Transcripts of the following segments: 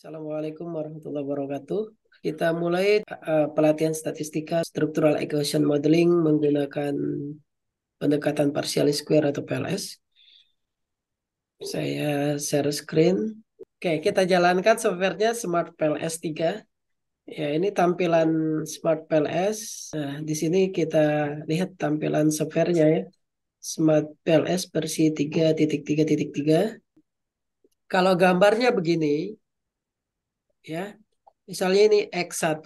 Assalamualaikum warahmatullahi wabarakatuh. Kita mulai pelatihan statistika structural equation modeling menggunakan pendekatan partial square atau PLS. Saya share screen. Oke, kita jalankan softwarenya Smart PLS 3. Ya, ini tampilan Smart PLS. Nah, di sini kita lihat tampilan softwarenya ya. Smart PLS versi 3.3.3. Kalau gambarnya begini, ya. Misalnya ini X1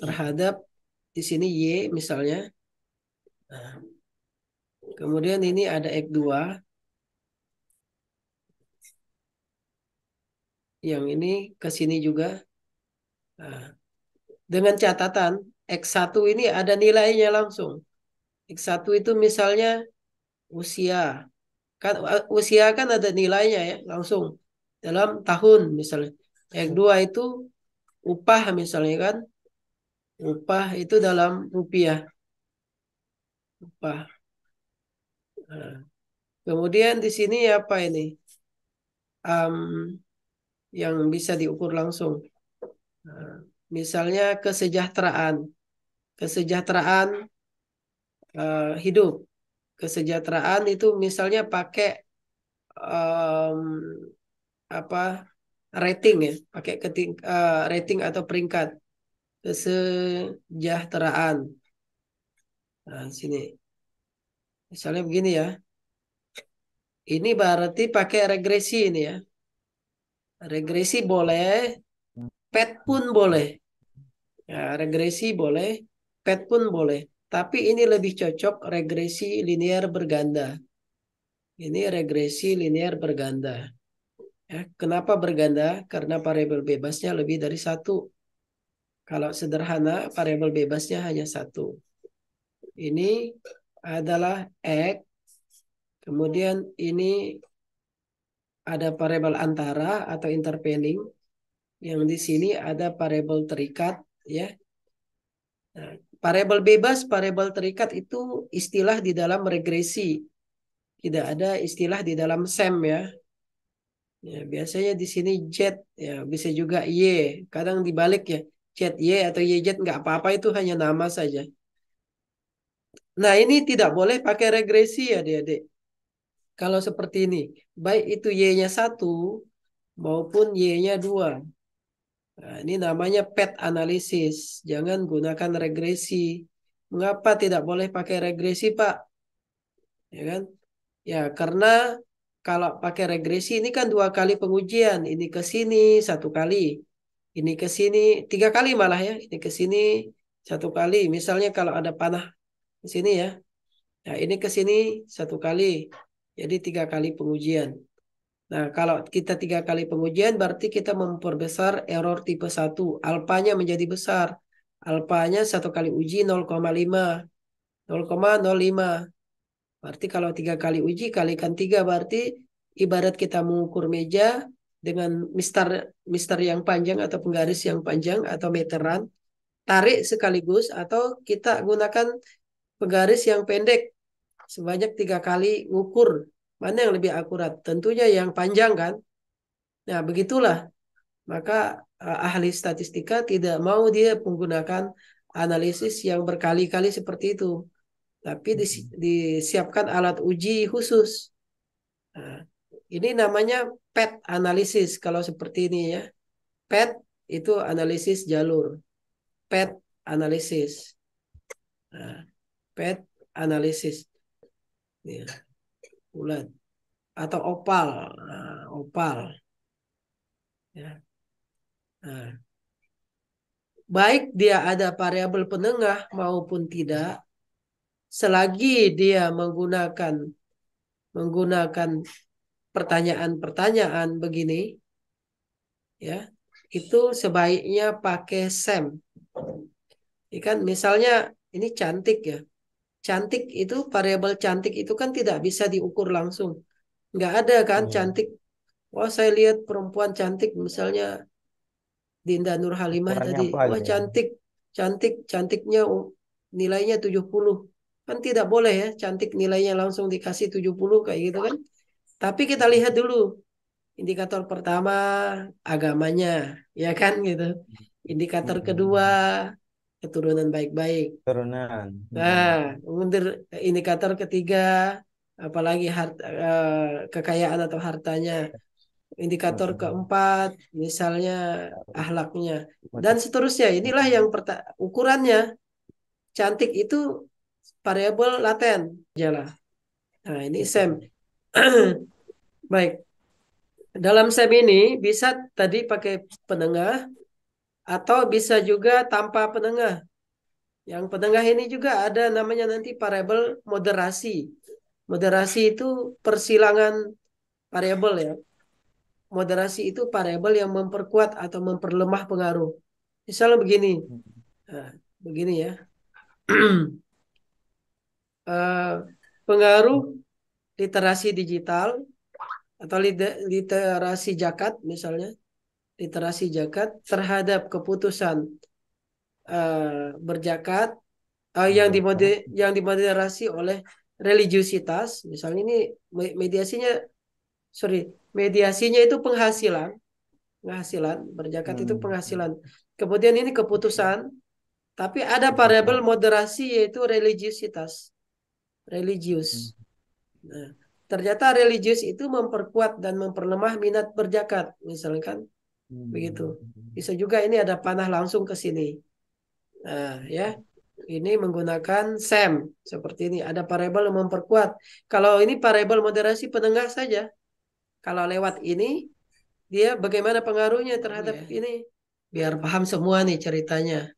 terhadap di sini Y misalnya. Nah, kemudian ini ada X2 yang ini ke sini juga. Nah, dengan catatan X1 ini ada nilainya langsung. X1 itu misalnya usia. Kan usia kan ada nilainya ya langsung dalam tahun misalnya. X2 itu upah misalnya kan. Upah itu dalam rupiah. Upah. Nah, kemudian di sini apa ini? Am, yang bisa diukur langsung. Nah, misalnya kesejahteraan, kesejahteraan hidup, kesejahteraan itu misalnya pakai em, apa rating ya, pakai rating atau peringkat kesejahteraan. Nah, sini, misalnya begini ya, ini berarti pakai regresi ini ya, regresi boleh, PET pun boleh. Ya, regresi boleh, PET pun boleh. Tapi ini lebih cocok regresi linear berganda. Ini regresi linear berganda. Ya, kenapa berganda? Karena variabel bebasnya lebih dari satu. Kalau sederhana, variabel bebasnya hanya satu. Ini adalah X. Kemudian ini ada variabel antara atau interpending. Yang di sini ada variabel terikat. Ya. Nah, variabel bebas, variabel terikat itu istilah di dalam regresi. Tidak ada istilah di dalam SEM ya. Ya, biasanya di sini Z ya, bisa juga Y. Kadang dibalik ya. Z Y atau YZ nggak apa-apa itu hanya nama saja. Nah, ini tidak boleh pakai regresi ya, adik-adik. Kalau seperti ini, baik itu Y-nya 1 maupun Y-nya 2. Nah, ini namanya PET analisis. Jangan gunakan regresi. Mengapa tidak boleh pakai regresi, Pak? Ya kan? Ya, karena kalau pakai regresi ini kan 2 kali pengujian. Ini ke sini 1 kali. Ini ke sini 3 kali malah ya. Ini ke sini 1 kali. Misalnya kalau ada panah di sini ya. Nah, ini ke sini 1 kali. Jadi 3 kali pengujian. Nah, kalau kita 3 kali pengujian berarti kita memperbesar error tipe 1. Alfanya menjadi besar. Alfanya 1 kali uji 0,5. 0,05. Berarti kalau 3 kali uji kalikan 3 berarti ibarat kita mengukur meja dengan mister yang panjang atau penggaris yang panjang atau meteran, tarik sekaligus atau kita gunakan penggaris yang pendek sebanyak 3 kali ngukur mana yang lebih akurat. Tentunya yang panjang kan. Nah begitulah. Maka ahli statistika tidak mau dia menggunakan analisis yang berkali-kali seperti itu. Tapi disiapkan alat uji khusus. Nah, ini namanya PET analisis kalau seperti ini ya. PET itu analisis jalur. PET analisis. Nah, PET analisis. Ya, bulat atau opal. Nah, opal. Ya. Nah, baik dia ada variabel penengah maupun tidak, selagi dia menggunakan pertanyaan-pertanyaan begini, ya, itu sebaiknya pakai SEM. Ya kan, misalnya ini cantik ya. Cantik itu variabel cantik itu kan tidak bisa diukur langsung. Nggak ada kan cantik. Wah saya lihat perempuan cantik misalnya Dinda Nur Halimah Ukurannya tadi. apa Wah gitu ya? cantik, cantik, cantiknya nilainya 70. Kan tidak boleh ya cantik nilainya langsung dikasih 70 kayak gitu kan. Tapi kita lihat dulu Indikator pertama agamanya, ya kan gitu. Indikator kedua keturunan baik-baik. Turunan. Nah, kemudian indikator ketiga apalagi kekayaan atau hartanya. Indikator keempat misalnya ahlaknya dan Motif. seterusnya. Inilah yang ukurannya. Cantik itu variabel laten, jalan. Nah, ini SEM. Baik. Dalam SEM ini bisa tadi pakai penengah atau bisa juga tanpa penengah. Yang penengah ini juga ada namanya nanti variabel moderasi. Moderasi itu persilangan variabel ya. Moderasi itu variabel yang memperkuat atau memperlemah pengaruh. Misalnya begini, nah, begini ya. Eh, pengaruh literasi digital atau literasi zakat misalnya, literasi zakat terhadap keputusan berzakat Berzakat. yang dimoderasi oleh religiusitas. Misalnya ini mediasinya, sorry, mediasinya itu penghasilan, penghasilan berzakat itu Hmm. penghasilan. Kemudian ini keputusan, tapi ada variabel Keputusan. moderasi yaitu religiusitas, religius. Hmm. Nah, ternyata religius itu memperkuat dan memperlemah minat berzakat, misalkan begitu. Hmm. Bisa juga ini ada panah langsung ke sini. Nah, ya, ini menggunakan SEM seperti ini. Ada variabel yang memperkuat. Kalau ini variabel moderasi penengah saja. Kalau lewat ini, dia bagaimana pengaruhnya terhadap ini. Biar paham semua nih ceritanya.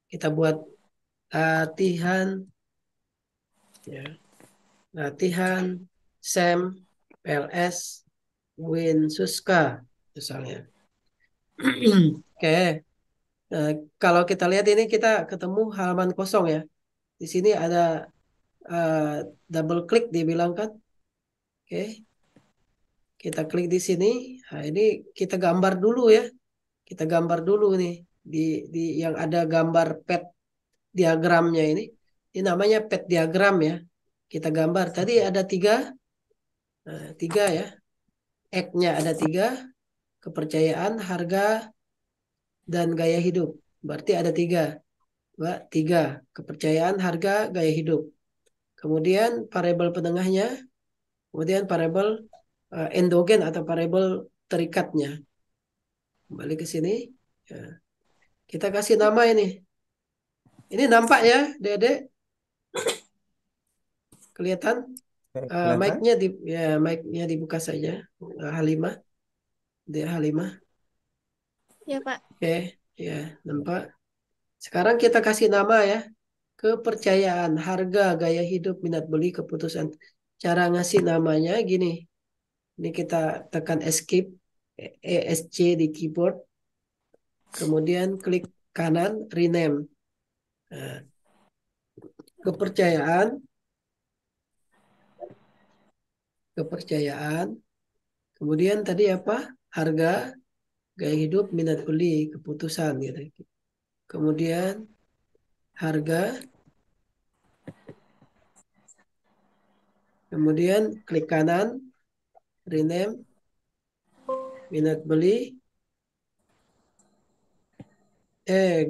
Kita buat latihan, ya, latihan SEM, PLS, Win, Suska, misalnya. Oke. Nah, kalau kita lihat ini kita ketemu halaman kosong ya. Di sini ada eh, double klik dibilang kan. Oke, kita klik di sini. Nah, ini kita gambar dulu ya. Kita gambar dulu nih di yang ada gambar pet diagramnya ini. Ini namanya pet diagram ya. Kita gambar. Tadi ada tiga, tiga ya. X-nya ada tiga, kepercayaan, harga, dan gaya hidup. Berarti ada tiga. Mbak, tiga. Kepercayaan, harga, gaya hidup. Kemudian variabel penengahnya, kemudian variabel endogen atau variabel terikatnya. Kembali ke sini. Ya. Kita kasih nama ini. Ini nampak ya, Dede? Kelihatan? Kelihatan? Mic-nya ya, mic-nya dibuka saja. Halimah, dia Halimah. Ya, Pak. Oke, ya, nampak. Sekarang kita kasih nama ya. Kepercayaan, harga, gaya hidup, minat beli, keputusan. Cara ngasih namanya gini. Ini kita tekan escape, ESC di keyboard. Kemudian klik kanan, rename. Nah, kepercayaan, kepercayaan. Kemudian tadi apa? Harga, gaya hidup, minat beli, keputusan gitu. Kemudian harga, kemudian klik kanan, rename, minat beli,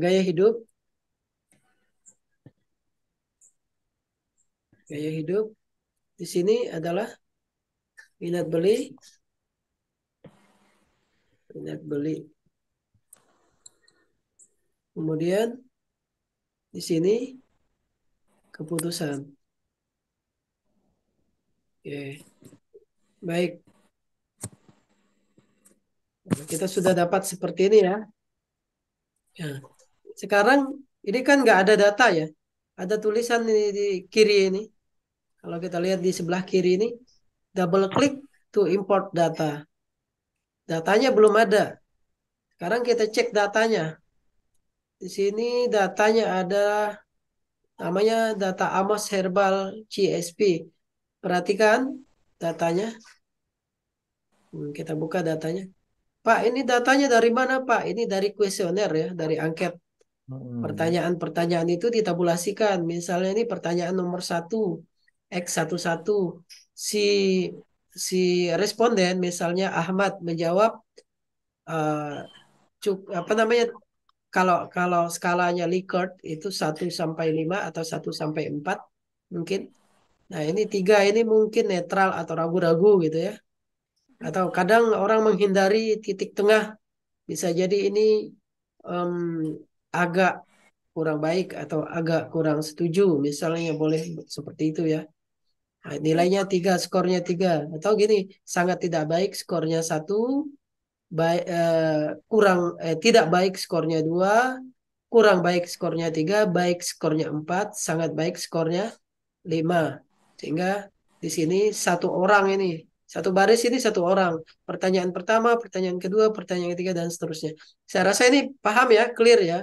gaya hidup, gaya hidup. Di sini adalah minat beli, minat beli. Kemudian di sini keputusan. Oke, baik. Kita sudah dapat seperti ini ya. Ya. Sekarang ini kan nggak ada data ya. Ada tulisan di kiri ini. Kalau kita lihat di sebelah kiri ini, double klik to import data. Datanya belum ada. Sekarang kita cek datanya. Di sini datanya ada namanya data Amos Herbal CSP. Perhatikan datanya. Kita buka datanya. Pak, ini datanya dari mana, Pak? Ini dari kuesioner ya, dari angket. Hmm. Pertanyaan-pertanyaan itu ditabulasikan. Misalnya ini pertanyaan nomor satu, X11. Si si responden, misalnya Ahmad menjawab apa namanya, kalau kalau skalanya Likert itu 1 sampai 5 atau 1 sampai 4 mungkin. Nah ini 3 ini mungkin netral atau ragu-ragu gitu ya. Atau kadang orang menghindari titik tengah. Bisa jadi ini em, agak kurang baik atau agak kurang setuju. Misalnya boleh seperti itu ya. Nah, nilainya 3, skornya 3. Atau gini, sangat tidak baik, skornya 1. Baik, tidak baik, skornya 2. Kurang baik, skornya 3. Baik, skornya 4. Sangat baik, skornya 5. Sehingga di sini satu orang ini. Satu baris ini satu orang. Pertanyaan pertama, pertanyaan kedua, pertanyaan ketiga, dan seterusnya. Saya rasa ini paham ya, clear ya.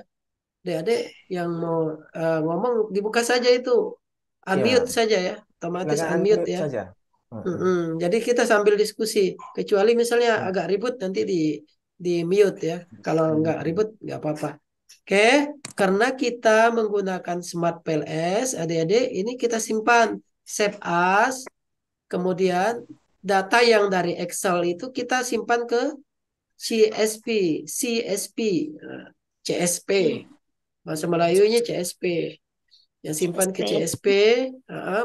Adik-adik yang mau ngomong, dibuka saja itu. Unmute Ya, saja ya. Otomatis silakan unmute unmute ya. saja. Mm-mm. Jadi kita sambil diskusi. Kecuali misalnya Ya. agak ribut nanti di mute ya. Kalau nggak Mm-mm. ribut nggak apa-apa. Oke, karena kita menggunakan Smart PLS, adik-adik ini kita simpan save as, kemudian data yang dari Excel itu kita simpan ke CSP, CSP, eh, CSP. Bahasa Melayunya CSP. Yang simpan ke CSP. CSP,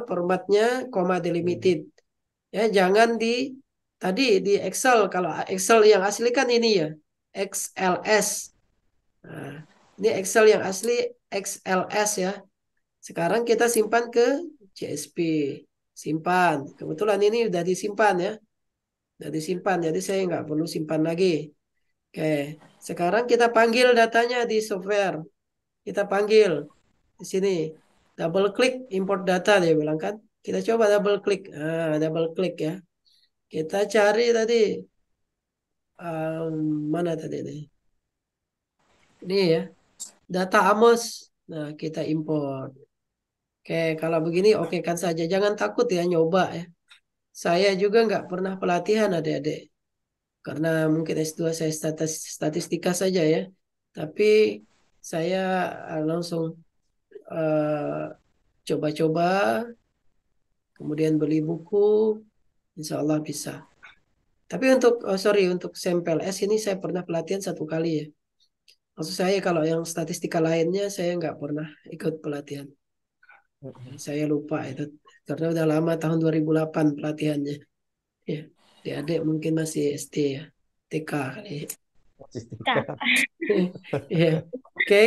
formatnya koma delimited. Ya, jangan tadi di Excel. Kalau Excel yang asli kan ini ya, XLS. Nah, ini Excel yang asli XLS ya. Sekarang kita simpan ke CSP. Simpan. Kebetulan ini udah disimpan ya. Udah disimpan. Jadi saya nggak perlu simpan lagi. Oke. Sekarang kita panggil datanya di software. Kita panggil di sini. Double klik import data dia bilang kan. Kita coba double klik. Double klik ya. Kita cari tadi. Mana tadi ini? Ini ya. Data Amos. Nah, kita import. Oke, kalau begini oke kan saja. Jangan takut ya nyoba ya. Saya juga nggak pernah pelatihan adik-adik. Karena mungkin S2 saya statistika saja ya. Tapi saya langsung eh, coba-coba, kemudian beli buku, insya Allah bisa. Tapi untuk sampel S ini saya pernah pelatihan 1 kali ya. Maksud saya kalau yang statistika lainnya saya nggak pernah ikut pelatihan. Mm-mm. Saya lupa itu. Karena udah lama tahun 2008 pelatihannya. Ya, adik mungkin masih SD ya. TK kali ya. Kak. Statistika. Ya. Oke,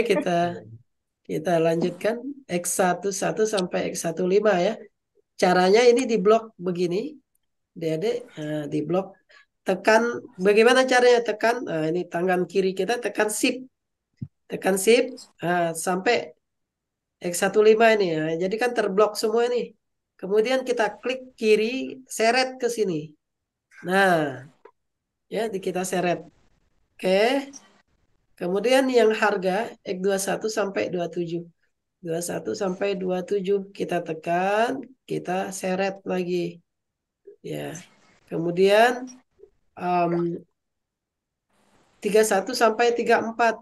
kita lanjutkan X11 sampai X15 ya. Caranya ini di blok begini. Adik, di blok tekan, bagaimana caranya tekan? Nah, ini tangan kiri kita tekan shift. Tekan shift sampai X15 ini ya. Jadi kan terblok semua nih. Kemudian kita klik kiri, seret ke sini. Nah, ya kita seret. Oke. Kemudian yang harga X21 sampai 27. 21 sampai 27 kita tekan, kita seret lagi. Ya. Kemudian um, 31 sampai 34.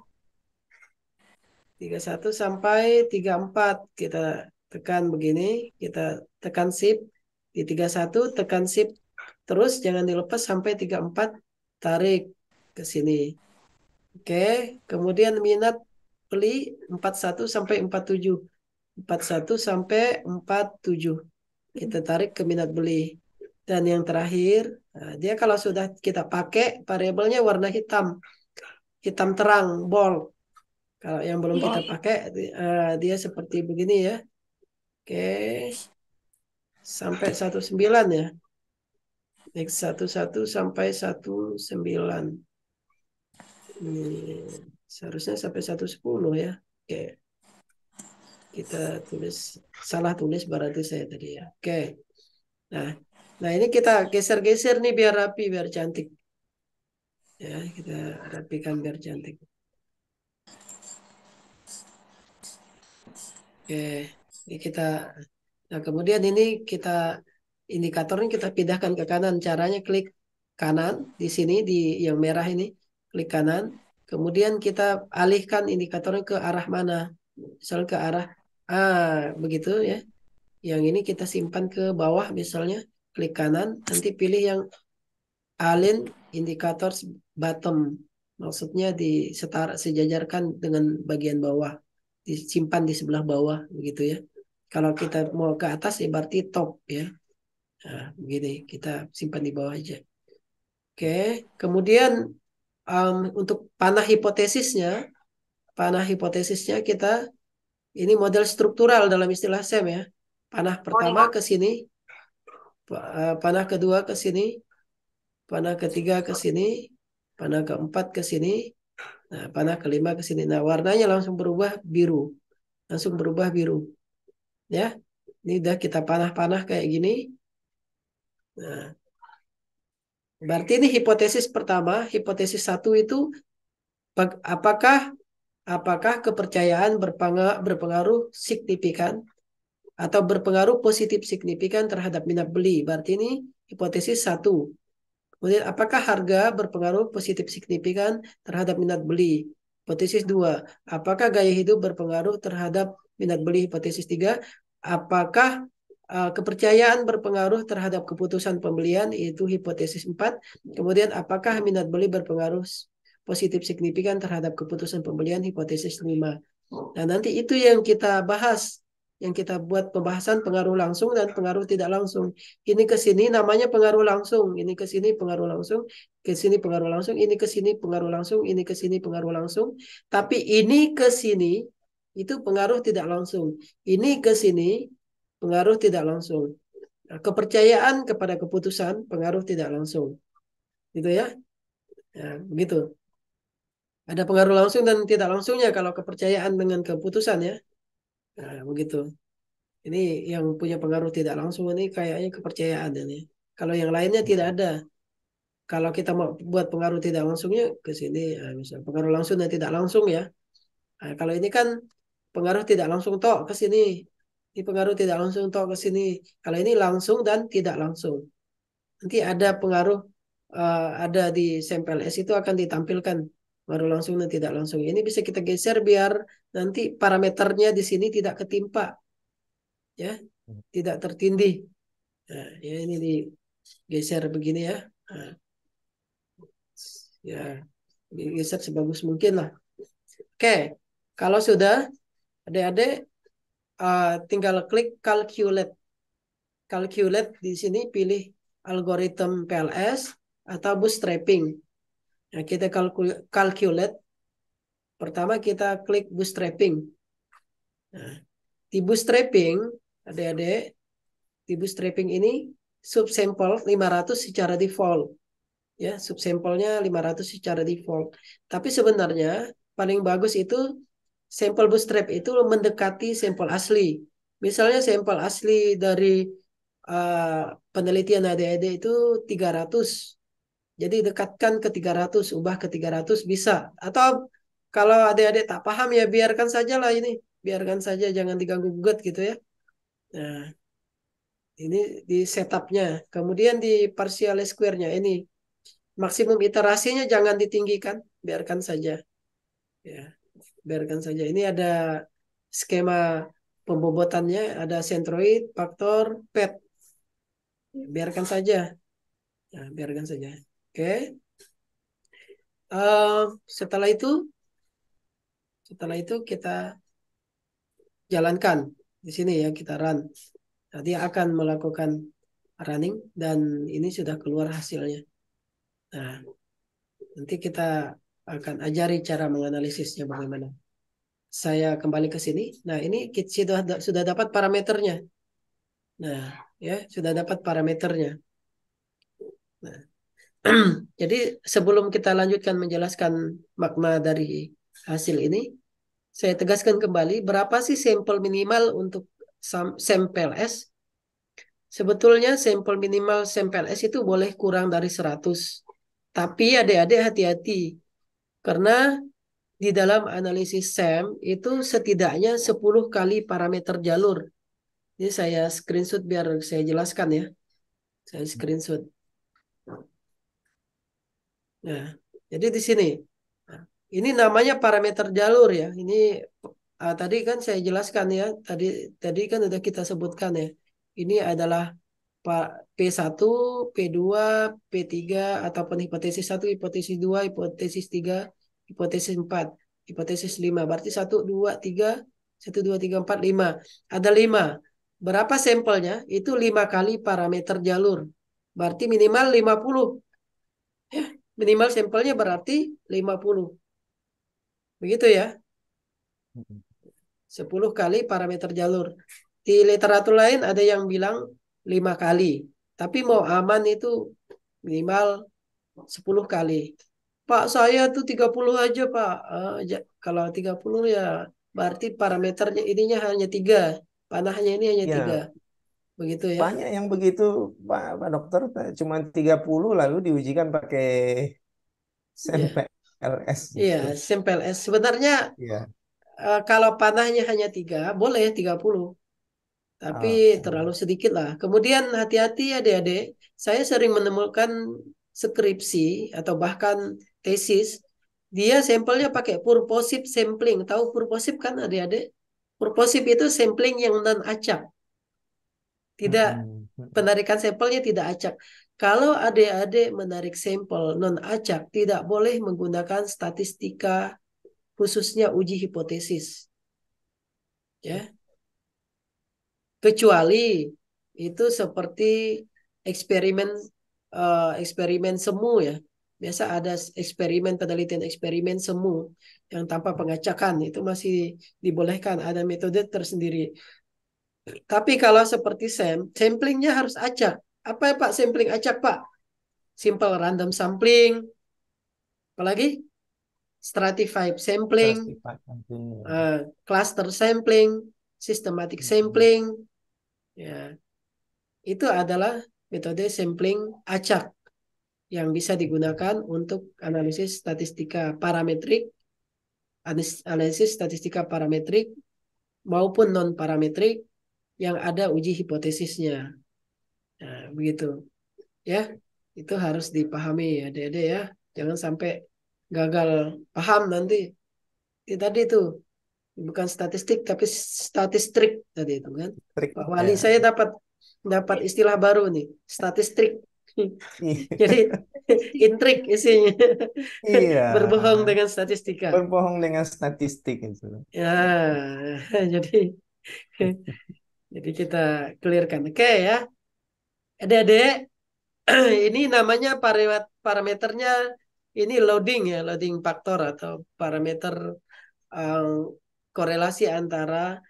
31 sampai 34 kita tekan begini, kita tekan shift di 31, tekan shift terus jangan dilepas sampai 34, tarik ke sini. Oke, kemudian minat beli 41 sampai 47. 41 sampai 47 kita tarik ke minat beli. Dan yang terakhir, dia kalau sudah kita pakai variabelnya warna hitam, hitam terang, bold. Kalau yang belum kita pakai, dia seperti begini ya. Oke, sampai 19 ya. Next 11 sampai 19. Ini seharusnya sampai 110 ya. Oke, kita tulis, salah tulis berarti saya tadi ya. Oke, nah, ini kita geser-geser nih biar rapi, biar cantik. Ya, kita rapikan biar cantik. Oke, ini kita. Nah, kemudian ini indikatornya kita pindahkan ke kanan. Caranya klik kanan di sini di yang merah ini, klik kanan. Kemudian kita alihkan indikatornya ke arah mana? Misal ke arah begitu ya. Yang ini kita simpan ke bawah misalnya. klik kanan, nanti pilih yang align indicators bottom. Maksudnya sejajarkan dengan bagian bawah, disimpan di sebelah bawah begitu ya. Kalau kita mau ke atas ya berarti top ya. Nah, begini kita simpan di bawah aja. Oke, kemudian untuk panah hipotesisnya kita ini model struktural dalam istilah SEM ya. Panah pertama ke sini, panah kedua ke sini, panah ketiga ke sini, panah keempat ke sini, nah panah kelima ke sini. Nah warnanya langsung berubah biru, ya. Ini udah kita panah-panah kayak gini. Nah, berarti ini hipotesis pertama, hipotesis satu itu apakah apakah kepercayaan berpengaruh signifikan atau berpengaruh positif signifikan terhadap minat beli. Berarti ini hipotesis satu. Kemudian apakah harga berpengaruh positif signifikan terhadap minat beli? Hipotesis 2. Apakah gaya hidup berpengaruh terhadap minat beli? Hipotesis 3. Apakah kepercayaan berpengaruh terhadap keputusan pembelian? Itu hipotesis 4. Kemudian apakah minat beli berpengaruh positif signifikan terhadap keputusan pembelian? Hipotesis 5. Nah, nanti itu yang kita bahas. Yang kita buat pembahasan pengaruh langsung dan pengaruh tidak langsung. Ini ke sini namanya pengaruh langsung. Ini ke sini pengaruh langsung. Ke sini pengaruh langsung. Ini ke sini pengaruh langsung. Ini ke sini pengaruh langsung. Tapi ini ke sini itu pengaruh tidak langsung. Ini ke sini pengaruh tidak langsung. Nah, kepercayaan kepada keputusan pengaruh tidak langsung. Gitu ya. Ya, begitu. Ada pengaruh langsung dan tidak langsungnya kalau kepercayaan dengan keputusan ya. Nah, begitu. Ini yang punya pengaruh tidak langsung ini kayaknya kepercayaan ini. Kalau yang lainnya tidak ada. Kalau kita mau buat pengaruh tidak langsungnya ke sini, misal pengaruh langsung dan tidak langsung ya. Nah, kalau ini kan pengaruh tidak langsung tok ke sini. Ini pengaruh tidak langsung tok ke sini. Kalau ini langsung dan tidak langsung. Nanti ada pengaruh ada di sampel S itu akan ditampilkan pengaruh langsung dan tidak langsung. Ini bisa kita geser biar nanti parameternya di sini tidak ketimpa, ya, tidak tertindih. Nah, ya ini digeser begini ya. Nah, ya, digeser sebagus mungkin lah. Oke, kalau sudah, adik-adik tinggal klik calculate. Calculate di sini pilih algoritma PLS atau bootstrapping. Nah, kita calculate. Pertama kita klik bootstrapping. Nah, di bootstrapping, adik-adik, di bootstrapping ini subsample 500 secara default. Ya, subsampelnya 500 secara default. Tapi sebenarnya paling bagus itu sampel bootstrap itu mendekati sampel asli. Misalnya sampel asli dari penelitian adik-adik itu 300. Jadi dekatkan ke 300, ubah ke 300 bisa. Atau kalau adik-adik tak paham ya biarkan saja lah ini. Biarkan saja, jangan diganggu gugat gitu ya. Nah, ini di setupnya. Kemudian di partial square-nya ini. Maksimum iterasinya jangan ditinggikan, biarkan saja. Ya, biarkan saja. Ini ada skema pembobotannya, ada centroid, faktor, pet. Biarkan saja. Ya, biarkan saja. Oke. Setelah itu kita jalankan di sini ya, kita run. Nanti akan melakukan running dan ini sudah keluar hasilnya. Nah, nanti kita akan ajari cara menganalisisnya bagaimana. Saya kembali ke sini. Nah, ini kita sudah dapat parameternya. Nah, ya, sudah dapat parameternya. Nah, jadi sebelum kita lanjutkan menjelaskan makna dari hasil ini, saya tegaskan kembali berapa sih sampel minimal untuk sampel S. Sebetulnya sampel minimal sampel S itu boleh kurang dari 100. Tapi adik-adik hati-hati. Karena di dalam analisis SEM itu setidaknya 10 kali parameter jalur. Ini saya screenshot biar saya jelaskan ya. Saya screenshot. Nah, jadi di sini. Nah, ini namanya parameter jalur ya. Ini tadi kan saya jelaskan ya. Tadi kan sudah kita sebutkan ya. Ini adalah P1, P2, P3 ataupun hipotesis 1, hipotesis 2, hipotesis 3, hipotesis 4, hipotesis 5. Berarti 1, 2, 3, 1, 2, 3, 4, 5. Ada 5. Berapa sampelnya? Itu 5 kali parameter jalur. Berarti minimal 50. Minimal sampelnya berarti 50. Begitu ya. 10 kali parameter jalur. Di literatur lain ada yang bilang 5 kali. Tapi mau aman itu minimal 10 kali. Pak, saya tuh 30 aja, Pak. Kalau 30 ya berarti parameternya ininya hanya 3. Panahnya ini hanya 3. Ya, Begitu ya. banyak yang begitu, Pak Dokter. Cuma 30 lalu diujikan pakai Ya. sampel LS Iya, gitu. sampel S. Sebenarnya Iya. kalau panahnya hanya 3, boleh 30. Tapi terlalu Oke. sedikit lah. Kemudian hati-hati adik-adik, saya sering menemukan skripsi atau bahkan tesis, dia sampelnya pakai purposive sampling. Tahu purposive kan adik-adik? Purposive itu sampling yang non acak. Tidak, Mm-mm. penarikan sampelnya tidak acak. Kalau adik-adik menarik sampel non acak, tidak boleh menggunakan statistika khususnya uji hipotesis. Ya, kecuali itu seperti eksperimen eksperimen semu ya. Biasa ada eksperimen penelitian eksperimen semu yang tanpa pengacakan itu masih dibolehkan, ada metode tersendiri. Tapi kalau seperti samplingnya harus acak. Apa ya Pak sampling acak Pak? Simple random sampling, apalagi stratified sampling, Certified nantinya. cluster sampling, systematic Mm-mm. sampling, ya. Itu adalah metode sampling acak yang bisa digunakan untuk analisis statistika parametrik, analisis statistika parametrik maupun non parametrik yang ada uji hipotesisnya. Nah, begitu ya. Itu harus dipahami ya, Dede ya. Jangan sampai gagal paham nanti. Itu tadi itu bukan statistik tapi statistik tadi itu kan. Trik Pak Wali ya. saya dapat dapat istilah baru nih, statistik. Jadi intrik isinya. Iya, Berbohong dengan statistika. berbohong dengan statistik itu. Ya, jadi jadi kita clearkan. Oke ya. Adik-adik, ini namanya parameternya ini loading ya, loading faktor atau parameter eh, korelasi antara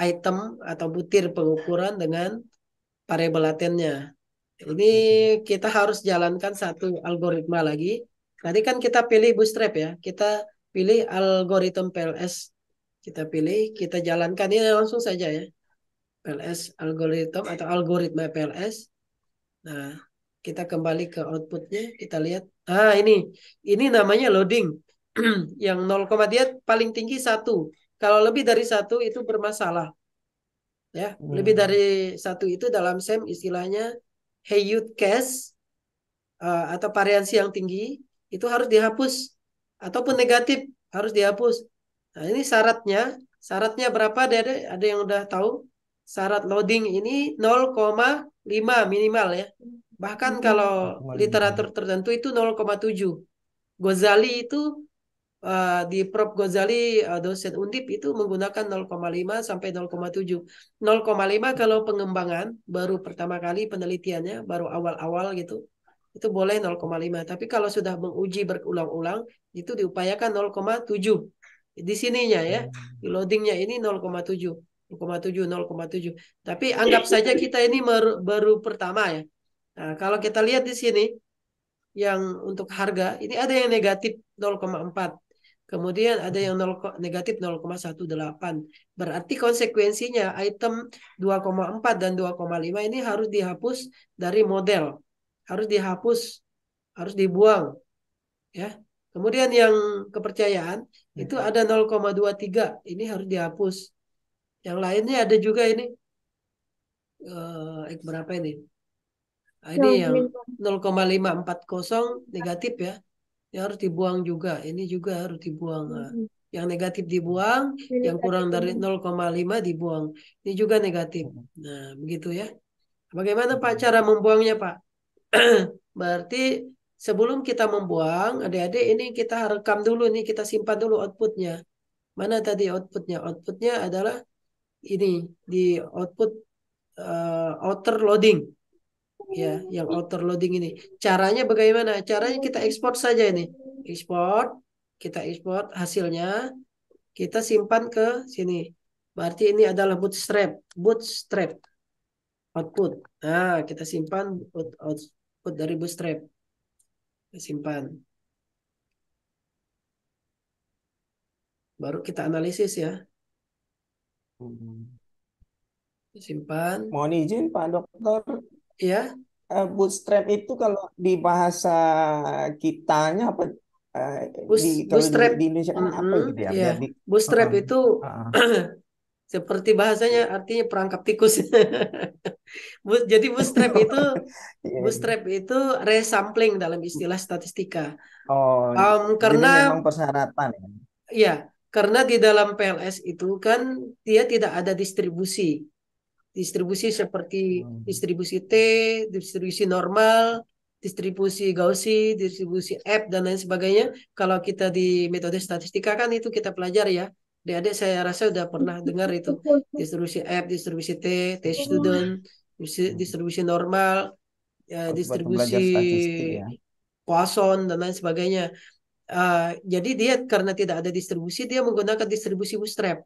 item atau butir pengukuran dengan variabel latennya. Ini Mm-mm. kita harus jalankan satu algoritma lagi. Tadi kan kita pilih bootstrap ya. Kita pilih algoritma PLS. Kita pilih, kita jalankan ini langsung saja ya. PLS algoritma atau algoritma PLS. Nah, kita kembali ke outputnya. Kita lihat. Ah, ini namanya loading. Yang 0, dia paling tinggi 1. Kalau lebih dari 1 itu bermasalah. Ya, lebih dari Hmm. 1 itu dalam SEM istilahnya Haywood case atau variansi yang tinggi itu harus dihapus ataupun negatif harus dihapus. Nah, ini syaratnya berapa? Ada yang udah tahu? Syarat loading ini 0,5 minimal ya. Bahkan kalau literatur 0,5. tertentu itu 0,7. Ghazali itu di Prof. Ghazali dosen Undip itu menggunakan 0,5 sampai 0,7. 0,5 kalau pengembangan baru pertama kali penelitiannya baru awal-awal gitu. Itu boleh 0,5. Tapi kalau sudah menguji berulang-ulang itu diupayakan 0,7. Di sininya ya, di loadingnya ini 0,7. 0,7, 0,7. Tapi anggap saja kita ini baru pertama ya. Nah, kalau kita lihat di sini yang untuk harga ini ada yang negatif 0,4. Kemudian ada yang negatif 0,18. Berarti konsekuensinya item 2,4 dan 2,5 ini harus dihapus dari model. Harus dihapus, harus dibuang ya. Kemudian yang kepercayaan itu ada 0,23. Ini harus dihapus. Yang lainnya ada juga ini berapa ini? Nah, ini yang 0,540 negatif ya. Ini harus dibuang juga. Ini juga harus dibuang. Nah, Yang negatif dibuang, yang kurang dari 0,5 dibuang. Ini juga negatif. Nah, begitu ya. Bagaimana Pak cara membuangnya Pak? Berarti sebelum kita membuang, adik-adik ini kita rekam dulu nih, kita simpan dulu outputnya. Mana tadi outputnya? Outputnya adalah ini di output outer loading. Ya, yang outer loading ini. Caranya bagaimana? Caranya kita ekspor saja ini. Ekspor, kita ekspor hasilnya, kita simpan ke sini. Berarti ini adalah bootstrap, bootstrap output. Nah, kita simpan output dari bootstrap. Kita simpan. Baru kita analisis ya. Simpan. Mohon izin Pak Dokter, Ya, bootstrap itu kalau di bahasa kitanya apa, eh, kalau bootstrap. di Indonesia kan apa gitu ya? Ya, Biar di bootstrap Heeh, itu heeh. seperti bahasanya artinya perangkap tikus. Jadi Iya. bootstrap itu resampling dalam istilah statistika. Oh, jadi Karena memang persyaratan ya. ya, karena di dalam PLS itu kan dia tidak ada distribusi. Distribusi seperti Hmm. distribusi T, distribusi normal, distribusi Gaussian, distribusi F dan lain sebagainya. Kalau kita di metode statistika kan itu kita pelajari ya. Adik-adik saya rasa udah pernah dengar itu distribusi F, distribusi T, T student, distribusi normal, ya, Waktu distribusi belajar statistik ya. Poisson dan lain sebagainya. Jadi dia karena tidak ada distribusi, dia menggunakan distribusi bootstrap.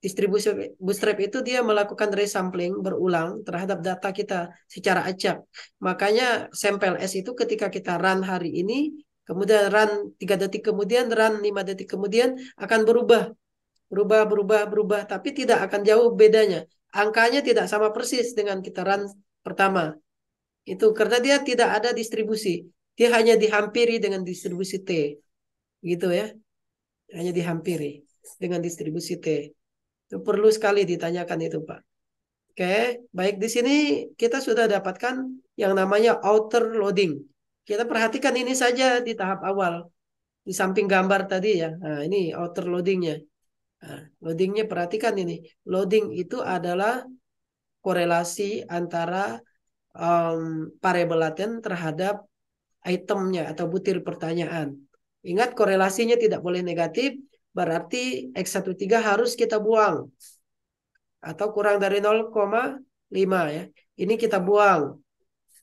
Distribusi bootstrap itu dia melakukan resampling berulang terhadap data kita secara acak. Makanya sampel S itu ketika kita run hari ini, kemudian run 3 detik kemudian, run 5 detik kemudian akan berubah. Berubah, berubah, berubah. Tapi tidak akan jauh bedanya. Angkanya tidak sama persis dengan kita run pertama. Itu karena dia tidak ada distribusi. Dia hanya dihampiri dengan distribusi T. Gitu ya. Hanya dihampiri dengan distribusi T. Itu perlu sekali ditanyakan itu, Pak. Oke, baik di sini kita sudah dapatkan yang namanya outer loading. Kita perhatikan ini saja di tahap awal. Di samping gambar tadi ya. Nah, ini outer loadingnya. Nah, loadingnya perhatikan ini. Loading itu adalah korelasi antara variabel laten terhadap itemnya atau butir pertanyaan. Ingat korelasinya tidak boleh negatif, berarti X13 harus kita buang atau kurang dari 0,5 ya. Ini kita buang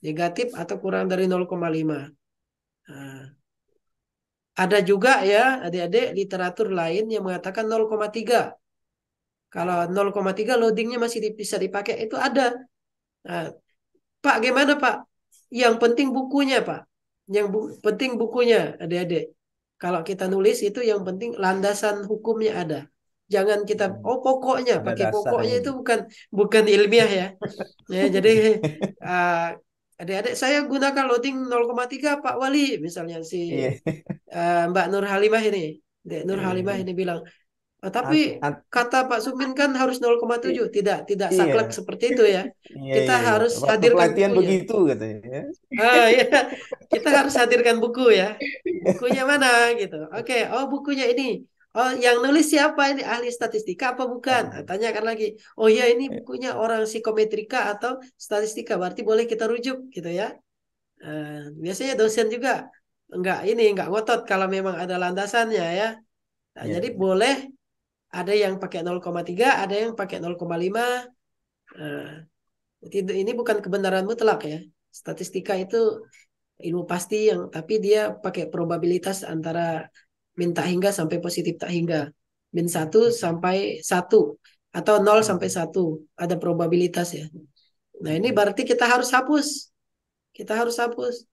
negatif atau kurang dari 0,5. Nah, ada juga ya adik-adik literatur lain yang mengatakan 0,3. Kalau 0,3 loadingnya masih bisa dipakai itu ada. Nah, Pak gimana Pak? Yang penting bukunya Pak. Yang penting bukunya adik-adik. Kalau kita nulis itu yang penting landasan hukumnya ada. Jangan kita pokoknya Ada pakai pokoknya dasarnya itu gitu. bukan ilmiah ya. Ya, jadi uh, adik-adik saya gunakan loading 0,3 Pak Wali misalnya si Iya. Mbak Nur Halimah ini. Nur Halimah Iya. ini bilang, tapi At- at- kata Pak Sumin kan harus 0,7. i- Tidak saklek iya. seperti itu ya. Iya, Kita iya, iya. harus Waktu hadirkan pelatihan bukunya. begitu katanya. Ya, kita harus hadirkan buku ya. Bukunya mana gitu. Oke, oh bukunya ini. Oh, yang nulis siapa ini? Ahli statistika apa bukan? Ah, Tanyakan lagi. Oh ya, ini bukunya orang psikometrika atau statistika. Berarti boleh kita rujuk gitu ya. Biasanya dosen juga nggak ngotot kalau memang ada landasannya ya. Nah, iya, jadi iya. boleh ada yang pakai 0,3, ada yang pakai 0,5. Nah, ini bukan kebenaran mutlak ya. Statistika itu ilmu pasti yang tapi dia pakai probabilitas antara min tak hingga sampai positif tak hingga. Min 1 sampai 1 atau 0 sampai 1 ada probabilitas ya. Nah, ini berarti kita harus hapus. Kita harus hapus.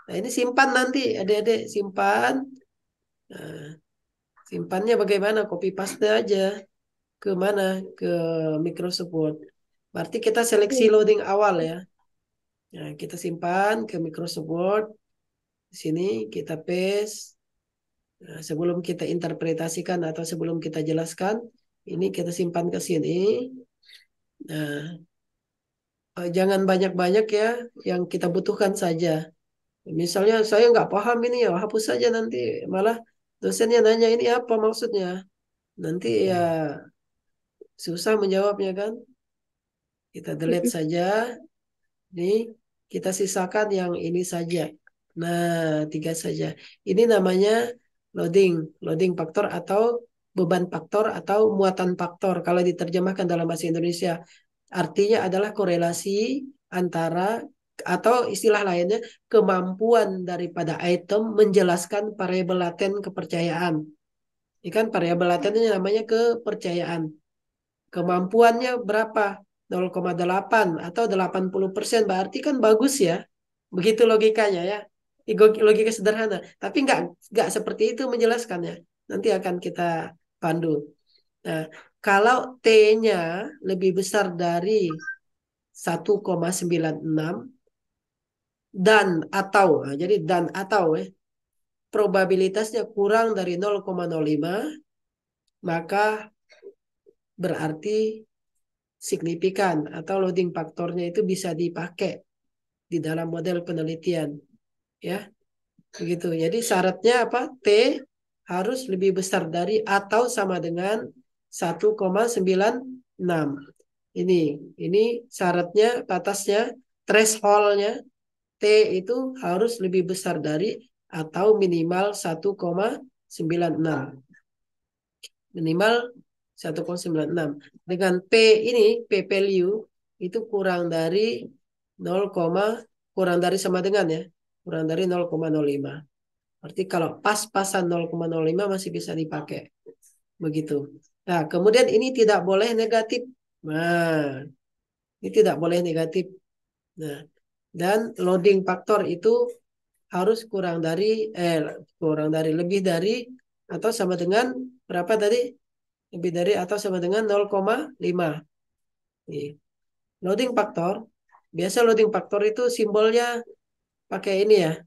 Nah, ini simpan nanti adik-adik simpan. Nah, simpannya bagaimana? Copy paste aja ke mana? Ke Microsoft Word. Berarti kita seleksi loading awal ya. Nah, kita simpan ke Microsoft Word. Di sini kita paste. Nah, sebelum kita interpretasikan atau sebelum kita jelaskan, ini kita simpan ke sini. Nah, jangan banyak-banyak ya, yang kita butuhkan saja. Misalnya saya nggak paham ini ya, hapus saja nanti. Malah dosennya nanya ini apa maksudnya. Nanti ya susah menjawabnya kan. Kita delete saja. Nih, kita sisakan yang ini saja. Nah, 3 saja. Ini namanya loading, loading faktor atau beban faktor atau muatan faktor. Kalau diterjemahkan dalam bahasa Indonesia, artinya adalah korelasi antara atau istilah lainnya kemampuan daripada item menjelaskan variabel laten kepercayaan. Ini kan variabel laten ini namanya kepercayaan. Kemampuannya berapa? 0,8 atau 80%, berarti kan bagus ya. Begitu logikanya ya. Logika sederhana. Tapi nggak seperti itu menjelaskannya. Nanti akan kita pandu. Nah, kalau T-nya lebih besar dari 1,96 dan atau, nah, jadi dan atau ya, probabilitasnya kurang dari 0,05, maka berarti signifikan atau loading faktornya itu bisa dipakai di dalam model penelitian ya begitu. Jadi syaratnya apa? T harus lebih besar dari atau sama dengan 1,96. Ini syaratnya, batasnya, thresholdnya T itu harus lebih besar dari atau minimal 1,96. Minimal 1,96. Dengan P ini, P value itu kurang dari 0, kurang dari sama dengan ya. Kurang dari 0,05. Berarti kalau pas-pasan 0,05 masih bisa dipakai. Begitu. Nah, kemudian ini tidak boleh negatif. Nah, ini tidak boleh negatif. Nah, dan loading faktor itu harus kurang dari lebih dari atau sama dengan berapa tadi? Lebih dari atau sama dengan 0,5. Nih. Loading faktor. Biasa loading faktor itu simbolnya pakai ini ya.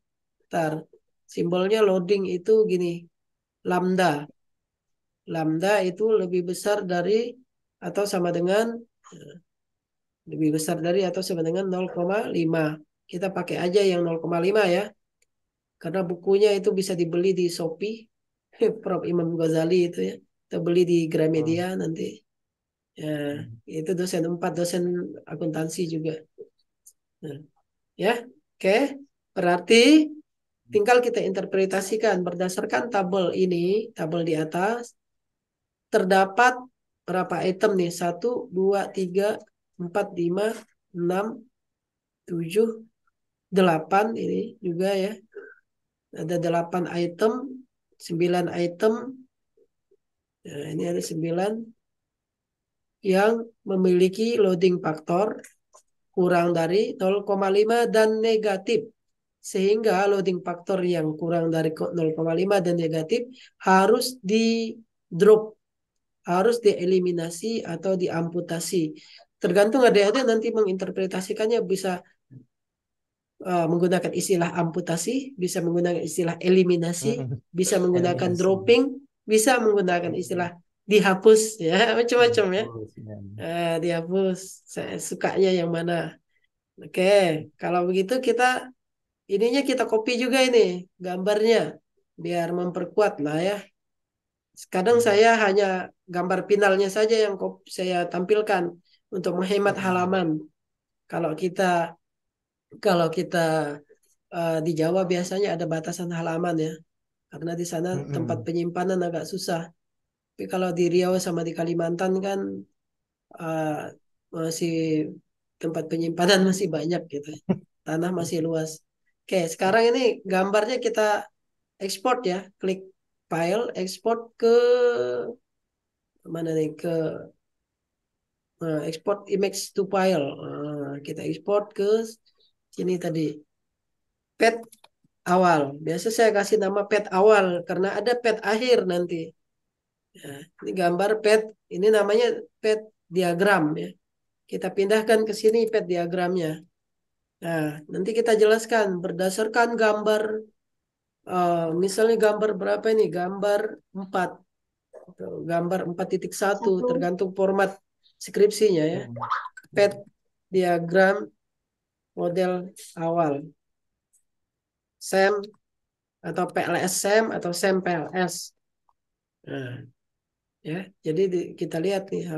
Ntar. Simbolnya loading itu gini. Lambda. Lambda itu lebih besar dari atau sama dengan lebih besar dari atau sama dengan 0,5. Kita pakai aja yang 0,5 ya. Karena bukunya itu bisa dibeli di Shopee. Prof. Imam Ghazali itu ya. Kita beli di Gramedia nanti. Ya, itu dosen 4, dosen akuntansi juga. Nah, ya, oke. Berarti tinggal kita interpretasikan berdasarkan tabel ini, tabel di atas, terdapat berapa item nih? 1, 2, 3, 4, 5, 6, 7, 8 ini juga ya. Ada 8 item, 9 item. Nah, ini ada 9 yang memiliki loading faktor kurang dari 0,5 dan negatif. Sehingga loading faktor yang kurang dari 0,5 dan negatif harus di drop, harus dieliminasi atau diamputasi. Tergantung adik-adik nanti menginterpretasikannya, bisa menggunakan istilah amputasi, bisa menggunakan istilah eliminasi, bisa menggunakan Eliminasi. dropping, bisa menggunakan istilah dihapus ya, macam-macam ya. Dihapus. Saya sukanya yang mana? Oke, kalau begitu kita copy juga ini gambarnya biar memperkuat lah ya. Kadang saya hanya gambar finalnya saja yang saya tampilkan untuk menghemat halaman. Kalau kita kalau kita di Jawa biasanya ada batasan halaman ya, karena di sana tempat penyimpanan agak susah. Tapi kalau di Riau sama di Kalimantan kan uh, masih tempat penyimpanan masih banyak gitu. Tanah masih luas. Oke, sekarang ini gambarnya kita ekspor ya. Klik file, ekspor ke mana nih? Ke export image to file. Kita ekspor ke sini tadi. Pet awal. Biasa saya kasih nama pet awal karena ada pet akhir nanti. Ya, ini gambar pet, ini namanya pet diagram ya. Kita pindahkan ke sini pet diagramnya. Nah, nanti kita jelaskan berdasarkan gambar, misalnya gambar berapa ini? Gambar 4. Gambar 4.1 tergantung format skripsinya ya. Pet diagram model awal. Same atau PLS SEM atau SEM PLS. Nah, ya, jadi kita lihat nih,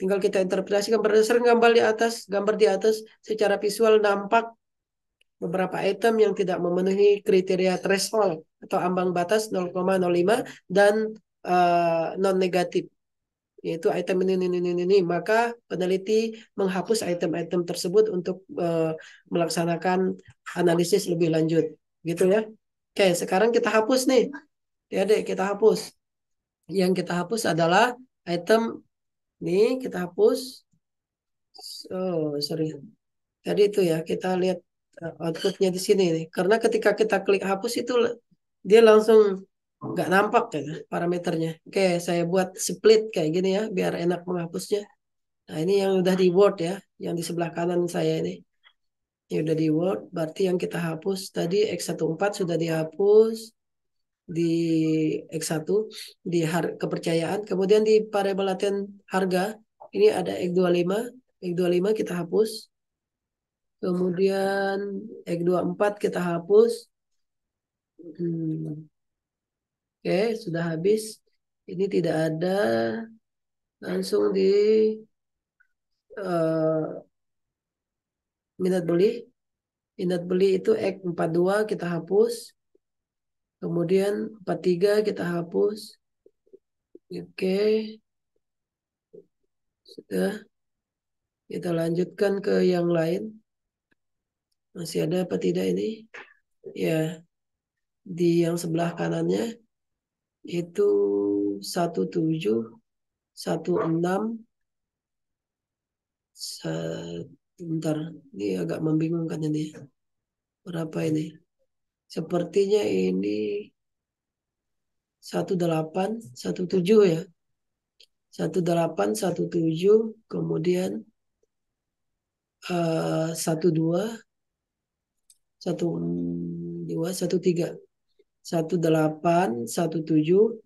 tinggal kita interpretasikan berdasarkan gambar di atas secara visual nampak beberapa item yang tidak memenuhi kriteria threshold atau ambang batas 0,05 dan non negatif, yaitu item ini. Maka peneliti menghapus item-item tersebut untuk melaksanakan analisis lebih lanjut, gitu ya. Oke, sekarang kita hapus nih, ya dek, kita hapus. Yang kita hapus adalah item ini, kita hapus. Oh, sorry. Tadi itu ya, kita lihat outputnya di sini nih. Karena ketika kita klik hapus itu dia langsung nggak nampak kan parameternya. Oke, saya buat split kayak gini ya, biar enak menghapusnya. Nah, ini yang udah di Word ya, yang di sebelah kanan saya ini. Ini udah di Word, berarti yang kita hapus tadi X14 sudah dihapus di X1, di kepercayaan. Kemudian di variabel laten harga, ini ada X25. X25 kita hapus. Kemudian X24 kita hapus. Oke, sudah habis. Ini tidak ada. Langsung di minat beli. Minat beli itu X42 kita hapus. Kemudian 43 kita hapus. Oke, sudah. Kita lanjutkan ke yang lain. Masih ada apa tidak ini? Ya, di yang sebelah kanannya itu 17, 16. Bentar, ini agak membingungkan ini. Berapa ini? Sepertinya ini 18, 17 ya. 18, 17, kemudian 12, 12, 13. 18, 17,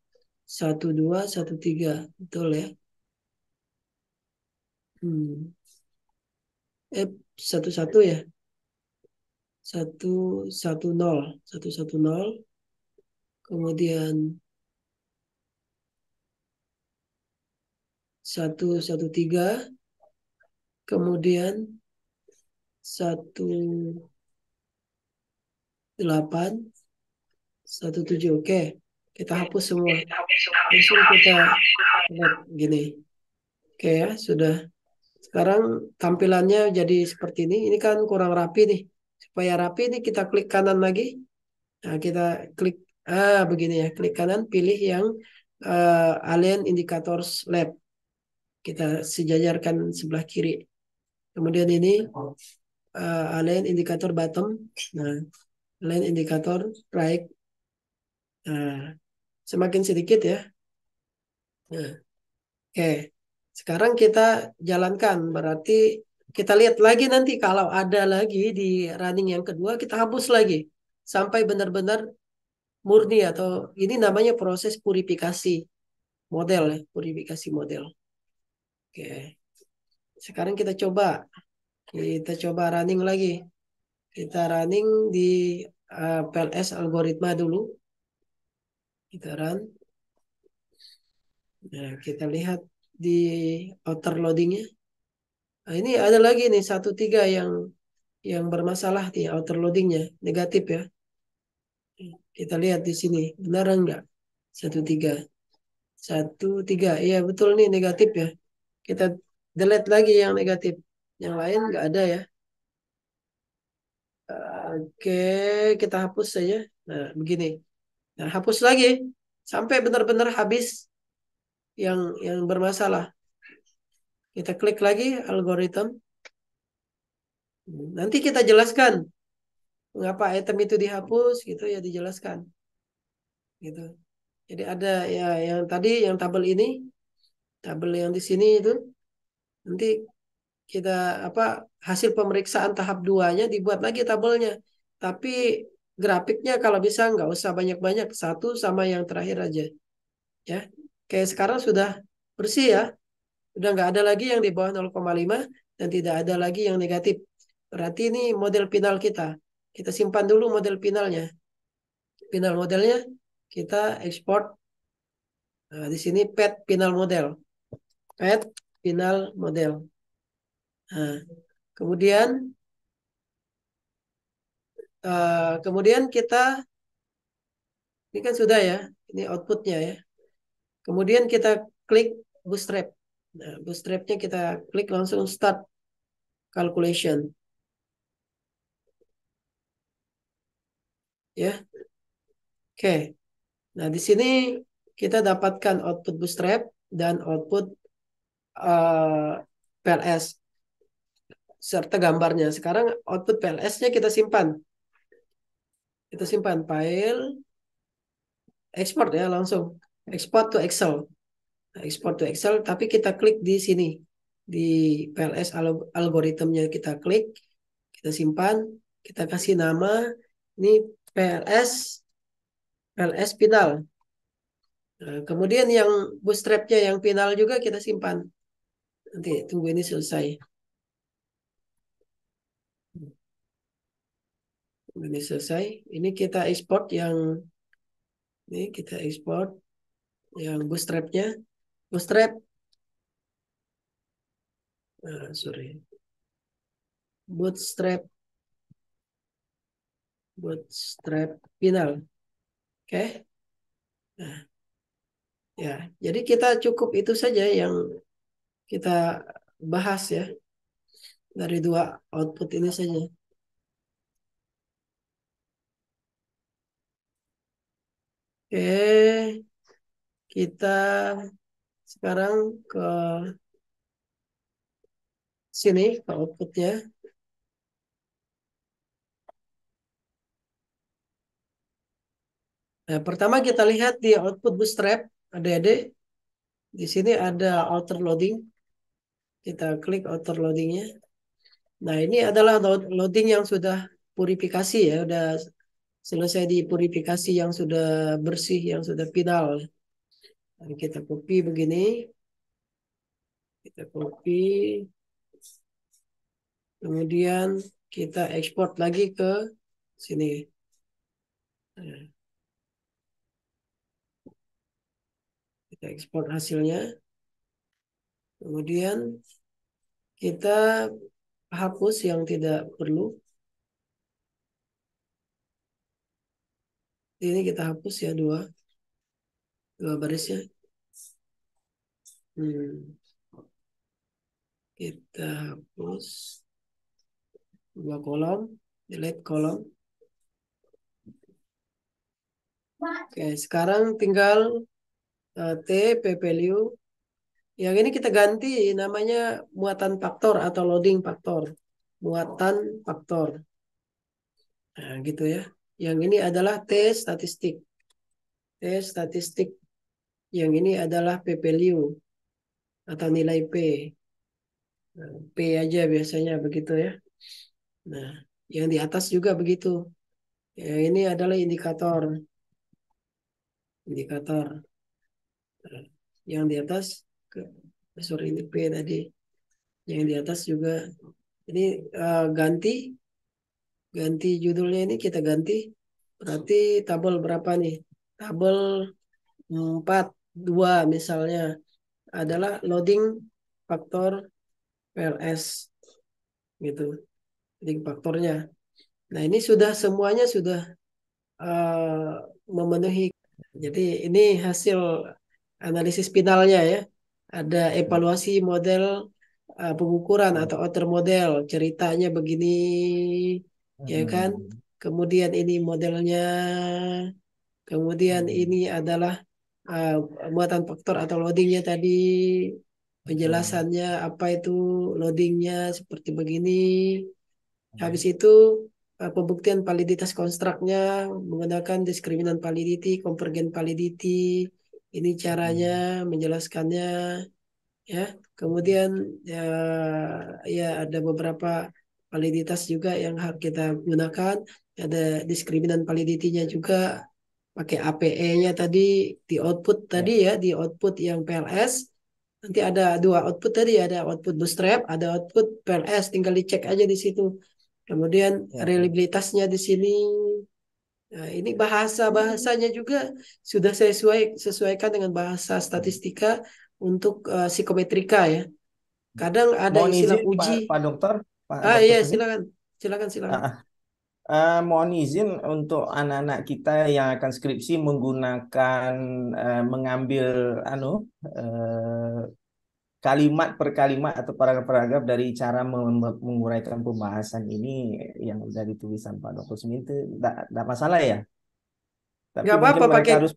12, 13. Betul ya? 11 ya. 110, 110. Kemudian 113. Kemudian 18, 17. Oke, kita hapus semua. Langsung kita lihat gini. Oke ya, sudah. Sekarang tampilannya jadi seperti ini. Ini kan kurang rapi nih. Supaya rapi nih kita klik kanan lagi. Nah, kita klik begini ya. Klik kanan, pilih yang Align Indicators Lab. Kita sejajarkan sebelah kiri. Kemudian ini Align Indikator Bottom. Nah, Align Indikator Right. Nah, semakin sedikit ya. Nah, oke. Sekarang kita jalankan. Berarti kita lihat lagi nanti kalau ada lagi di running yang kedua, kita hapus lagi. Sampai benar-benar murni atau ini namanya proses purifikasi model ya. Purifikasi model. Oke. Sekarang kita coba. Kita coba running lagi. Kita running di PLS algoritma dulu. Kita run. Nah, kita lihat di outer loadingnya. Nah, ini ada lagi nih 13 yang bermasalah di outer loadingnya, negatif ya. Kita lihat di sini, benar enggak? 13. 13, iya betul nih negatif ya. Kita delete lagi yang negatif. Yang lain enggak ada ya. Oke, kita hapus saja. Nah, begini. Nah, hapus lagi sampai benar-benar habis yang bermasalah. Kita klik lagi algoritma. Nanti kita jelaskan mengapa item itu dihapus gitu ya, dijelaskan. Gitu. Jadi ada ya yang tadi yang tabel yang di sini itu nanti kita hasil pemeriksaan tahap 2-nya dibuat lagi tabelnya. Tapi grafiknya kalau bisa nggak usah banyak-banyak, satu sama yang terakhir aja. Ya. Kayak sekarang sudah bersih ya. Udah nggak ada lagi yang di bawah 0,5 dan tidak ada lagi yang negatif. Berarti ini model final kita. Kita simpan dulu model finalnya. final modelnya kita ekspor di sini pet final model. Pet final model. Nah, kemudian kita ini kan sudah ya, ini outputnya ya. Kemudian kita klik Bootstrap. Nah, Bootstrapnya kita klik langsung start calculation. Ya, oke. Nah, di sini kita dapatkan output Bootstrap dan output PLS serta gambarnya. Sekarang output PLS-nya kita simpan. Kita simpan file, export ya langsung. Export to Excel. Nah, export to Excel, tapi kita klik di sini. Di PLS algoritmnya kita klik, kita simpan, kita kasih nama, ini PLS, PLS final. Nah, kemudian yang bootstrapnya yang final juga kita simpan. Nanti tunggu ini selesai. Ini selesai. Ini kita export yang ini kita export yang bootstrapnya. Bootstrap, sorry, bootstrap final. Oke. Nah, ya, jadi kita cukup itu saja yang kita bahas ya dari dua output ini saja. Oke, kita sekarang ke sini ke outputnya. Nah, pertama kita lihat di output Bootstrap, adik-adik. Di sini ada outer loading. Kita klik outer loadingnya. Nah, ini adalah loading yang sudah purifikasi ya, sudah selesai di purifikasi yang sudah bersih, yang sudah final. Nah, kita copy begini. Kita copy. Kemudian kita ekspor lagi ke sini. Nah, kita ekspor hasilnya. Kemudian kita hapus yang tidak perlu. Ini kita hapus ya dua barisnya. Kita hapus dua kolom, delete kolom. Oke, sekarang tinggal T P value. Yang ini kita ganti namanya muatan faktor atau loading faktor. Muatan faktor. Nah, gitu ya. Yang ini adalah T statistik. T statistik. Yang ini adalah P value atau nilai P. Nah, P aja biasanya begitu ya. Nah, yang di atas juga begitu. Yang ini adalah indikator. Indikator. Nah, yang di atas, sorry ini P tadi. Yang di atas juga. Ini ganti judulnya ini kita ganti. Berarti tabel berapa nih? Tabel 42 misalnya adalah loading faktor PLS gitu. Loading faktornya. Nah, ini sudah semuanya sudah memenuhi. Jadi ini hasil analisis finalnya ya. Ada evaluasi model pengukuran atau outer model. Ceritanya begini ya kan. Kemudian ini modelnya. Kemudian ini adalah muatan faktor atau loadingnya tadi. Penjelasannya apa itu loadingnya seperti begini. Habis itu pembuktian validitas konstruknya menggunakan diskriminan validity, convergent validity. Ini caranya menjelaskannya ya. Kemudian ya, ya ada beberapa validitas juga yang harus kita gunakan. Ada diskriminan validity-nya juga pakai APE-nya tadi di output tadi ya, di output yang PLS. Nanti ada dua output tadi, ada output Bootstrap, ada output PLS, tinggal dicek aja di situ. Kemudian reliabilitasnya di sini Nah, ini bahasanya juga sudah saya sesuaikan dengan bahasa statistika untuk psikometrika ya. Kadang ada Mohon istilah izin uji. Pak Iya, Dokter Sumi. silakan. Silakan, silakan. Ah, mohon izin untuk anak-anak kita yang akan skripsi menggunakan mengambil eh, kalimat per kalimat atau paragraf-paragraf dari cara menguraikan pembahasan ini yang dari tulisan Pak Dokter Sumi itu tidak masalah ya. Tapi Nggak mungkin apa-apa mereka pakai harus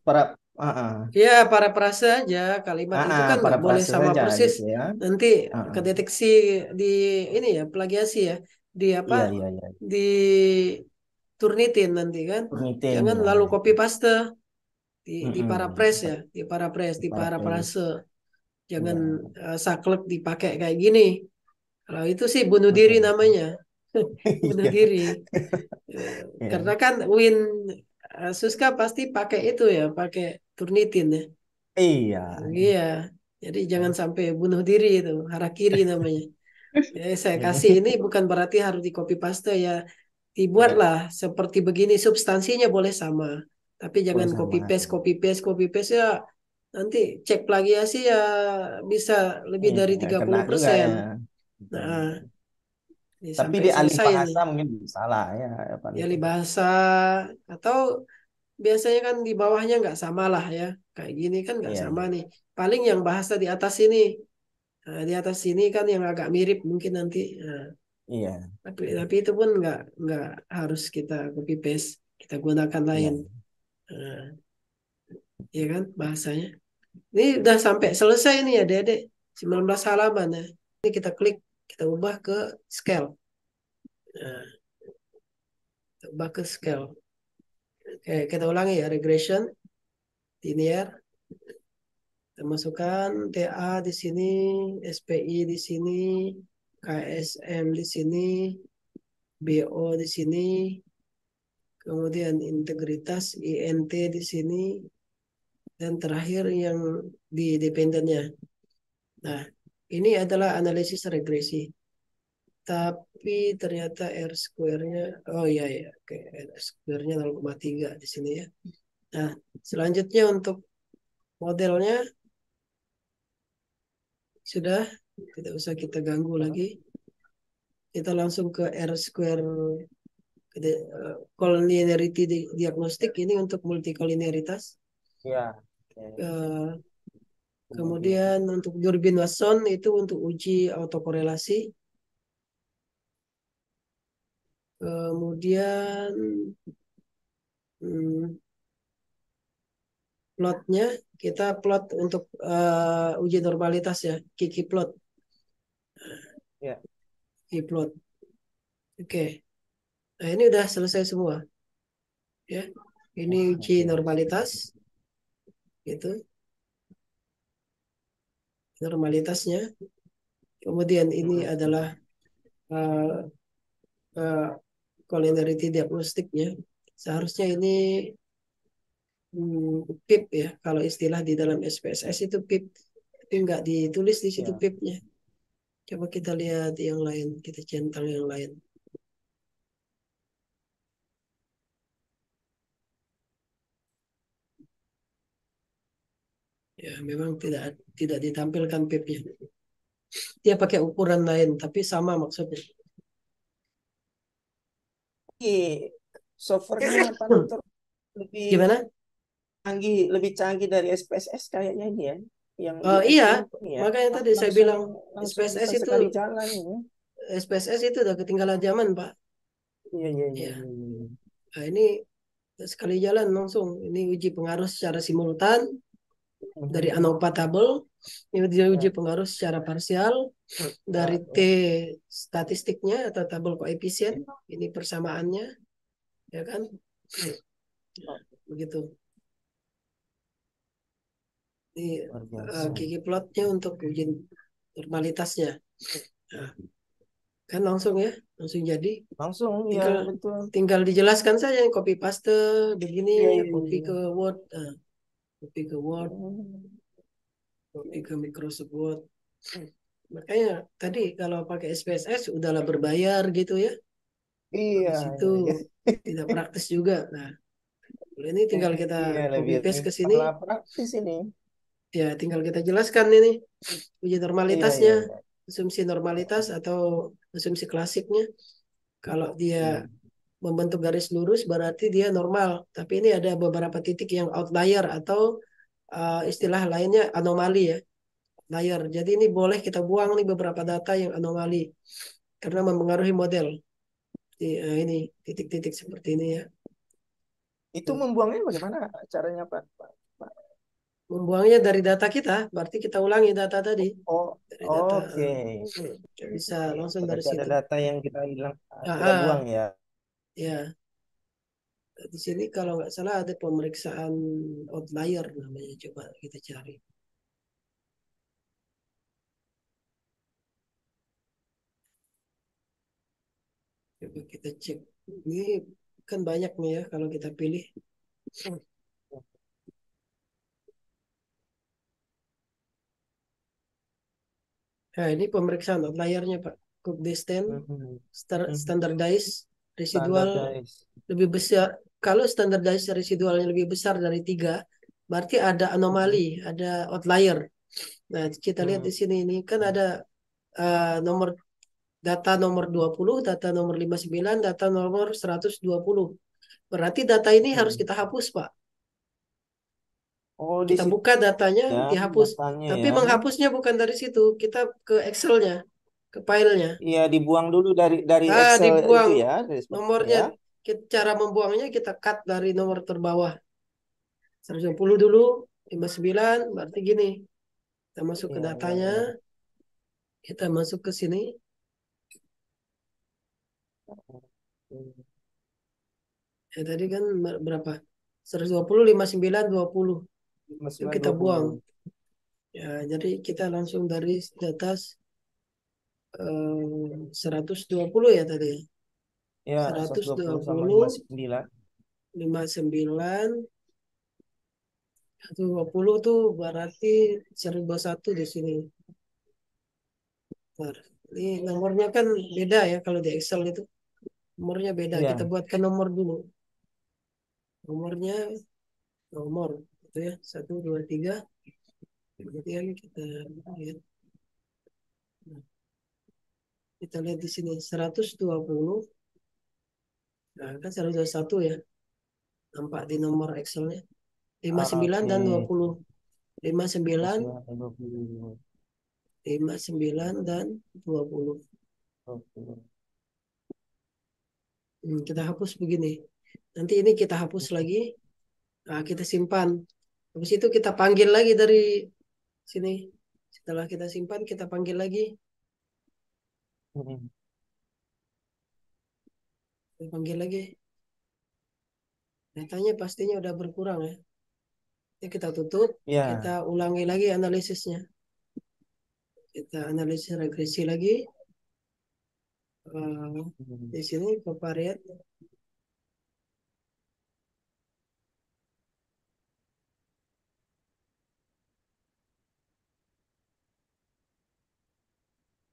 ah, ah, ya para frase aja. Kalimat itu kan para nggak boleh frase sama saja persis. gitu ya. Nanti Ah, ah. kedeteksi di ini ya plagiasi ya. Di apa? Iya, iya, iya. Di turnitin nanti kan. Turnitin Jangan ya. lalu copy paste di Mm-mm. paraphrase ya, di paraphrase, di Para praise. parafrase. Jangan Iya, saklek dipakai kayak gini. Kalau itu sih bunuh diri betul, betul. namanya. Bunuh Iya. diri. Eh, Karena Iya. kan Suska pasti pakai itu ya, pakai turnitin ya. Iya. Iya. Jadi jangan sampai bunuh diri itu, harakiri namanya. Saya kasih ini bukan berarti harus di copy paste ya. Ya, Dibuatlah seperti begini, substansinya boleh sama. Tapi jangan boleh sama. copy paste, copy paste, copy paste ya. Nanti cek plagiasi ya bisa lebih dari Iya, tiga kena puluh juga persen. ya. Betul, Nah, betul. ini Tapi sampai di alih selesai ini. bahasa mungkin salah ya, Pak Ya Dokter. bahasa atau biasanya kan di bawahnya nggak sama lah ya. Kayak gini kan nggak Iya, sama iya. nih. Paling yang bahasa di atas ini. Nah, di atas sini kan yang agak mirip mungkin nanti. Nah, Iya, tapi itu pun nggak harus kita copy paste. Kita gunakan lain. iya. Nah, ya kan bahasanya. Ini udah sampai selesai nih ya, Dede. 19 halaman ya. Ini kita klik, kita ubah ke scale. Nah, kita ubah ke scale. Oke, kita ulangi ya, regression, linear. Kita masukkan TA di sini, SPI di sini, KSM di sini, BO di sini, kemudian integritas INT di sini, dan terakhir yang di dependennya. Nah, ini adalah analisis regresi. Tapi ternyata R square-nya, oh iya ya, oke, R square-nya 0,3 di sini ya. Nah, selanjutnya untuk modelnya sudah, tidak usah kita ganggu lagi. Kita langsung ke R square collinearity diagnostik ini untuk multicollinearitas. Iya. Oke. Eh, Kemudian, Kemudian untuk Durbin-Wasson itu untuk uji autokorelasi. Kemudian hmm, plotnya kita plot untuk uji normalitas ya, Kiki plot, ya. Kiki plot. Oke, nah ini udah selesai semua ya. Ini uji Oke. normalitas, gitu, normalitasnya. Kemudian ini adalah uh, uh, collinearity diagnostiknya. Seharusnya ini PIP ya, kalau istilah di dalam SPSS itu PIP, tapi nggak ditulis di situ Ya. PIP-nya. Coba kita lihat yang lain, kita centang yang lain. Ya, memang tidak ditampilkan PIP-nya. Dia pakai ukuran lain, tapi sama maksudnya. Ini softwarenya Pak Dokter lebih Gimana? lebih canggih dari SPSS kayaknya ini ya. Yang di Iya, iPhone ini ya. makanya tadi saya Langsung bilang langsung SPSS bisa itu sekali jalan ini. SPSS itu udah ketinggalan zaman, Pak. Iya, iya, iya, Ya, iya, iya. nah ini sekali jalan langsung. Ini uji pengaruh secara simultan dari Mhm. ANOVA table. Ini dia uji Ya, pengaruh secara parsial dari ya, T ya. statistiknya atau tabel koefisien. Ini persamaannya, ya kan? Oh, Begitu. Ini luar biasa. gigi plotnya untuk uji normalitasnya. Nah, kan langsung ya, langsung jadi. Langsung ya Tinggal betul. tinggal dijelaskan saja copy paste begini, Iya, iya, copy iya. ke Word, copy ke Word, Hmm. copy ke Microsoft Word. Makanya tadi kalau pakai SPSS udahlah berbayar gitu ya. Iya, Habis itu iya, iya. tidak praktis juga. Nah, Ini tinggal kita Iya, copy lebih paste ke sini. malah praktis ini. Ya, tinggal kita jelaskan ini uji Iya, normalitasnya, iya, iya. asumsi normalitas atau asumsi klasiknya. Kalau dia Hmm. membentuk garis lurus berarti dia normal. Tapi ini ada beberapa titik yang outlier atau istilah lainnya anomali ya. Outlier. Jadi ini boleh kita buang nih beberapa data yang anomali karena mempengaruhi model. Ini titik-titik seperti ini ya. Itu membuangnya bagaimana caranya, Pak? Pak? Membuangnya dari data kita, berarti kita ulangi data tadi Oh, dari data. oke. Bisa langsung dari Berarti ada situ. data yang kita hilang, kita buang Ah, ya. ya. Di sini kalau nggak salah ada pemeriksaan outlier namanya. Coba kita cari. Coba kita cek. Ini kan banyak nih ya kalau kita pilih. Nah, ini pemeriksaan outliernya Pak. Cook distance, Mhm. Mhm. standardized, residual Standardized. lebih besar. Kalau standardized residualnya lebih besar dari 3, berarti ada Mhm. anomali, ada outlier. Nah, kita lihat Mhm. di sini ini kan ada nomor data nomor 20, data nomor 59, data nomor 120. Berarti data ini harus Mhm. kita hapus, Pak. Oh, di Kita situ buka datanya, ya dihapus. datanya Tapi ya. menghapusnya bukan dari situ. Kita ke Excel-nya, ke filenya. Iya, dibuang dulu dari Excel itu Dibuang ya, dari spreadsheet nomornya. ya. Cara membuangnya kita cut dari nomor terbawah. 120 dulu, 59, berarti gini. Kita masuk ke Iya, iya, datanya, iya. kita masuk ke sini. Ya tadi kan berapa? 120, 59, 20. Itu Masih kita buang. 20. Ya, jadi kita langsung dari data 120 ya tadi. Ya, Seratus dua 120 sama puluh 59. 59, 120 tuh berarti 121 di sini. Bentar. Ini nomornya kan beda ya kalau di Excel itu. Nomornya beda. Kita Iya. buatkan nomor dulu. Nomornya nomor itu ya 1, 2, 3. Kemudian kita lihat. Nah, kita lihat di sini 120. Nah, kan 121 ya. Nampak di nomor Excelnya. 59 Oke. dan 20. 59, 20. 59 dan 20. Oke. Kita hapus begini. Nanti ini kita hapus lagi. Nah, kita simpan. Habis itu kita panggil lagi dari sini. Setelah kita simpan, kita panggil lagi. Mhm. Kita panggil lagi. Datanya pastinya udah berkurang ya. Ini kita tutup. Kita Ya. ulangi lagi analisisnya. Kita analisis regresi lagi. Eh, Mhm. di sini covariate.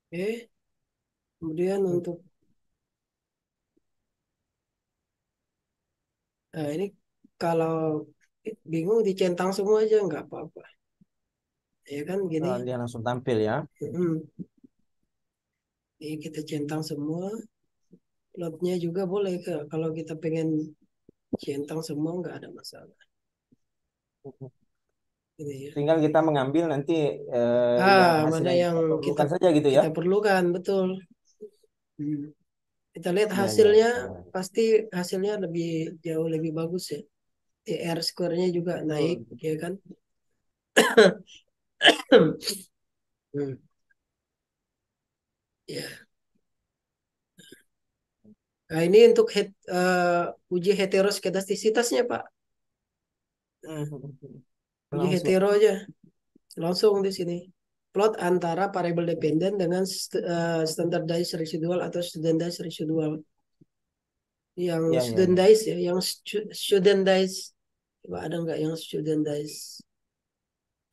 Oke. Kemudian untuk nah ini kalau bingung dicentang semua aja nggak apa-apa. Ya kan gini. Oh, dia langsung tampil ya. Hmm. Ini kita centang semua. Plotnya juga boleh ke kalau kita pengen centang semua nggak ada masalah. Mhm. Ini ya. Tinggal kita mengambil nanti yang hasil Mana yang yang kita kita perlukan saja gitu ya. kita perlukan betul. Hmm. Kita lihat Iya, iya, hasilnya iya. pasti hasilnya lebih jauh lebih bagus ya. TR square-nya juga naik Betul. ya kan. Hmm. Ya. Nah, ini untuk uji heteroskedastisitasnya, Pak. Mhm. Uji Langsung. hetero aja. Langsung di sini. Plot antara variabel dependen dengan standardized residual atau studentized residual. Yang Iya, iya, iya. studentized ya, yang studentized. Coba ada nggak yang studentized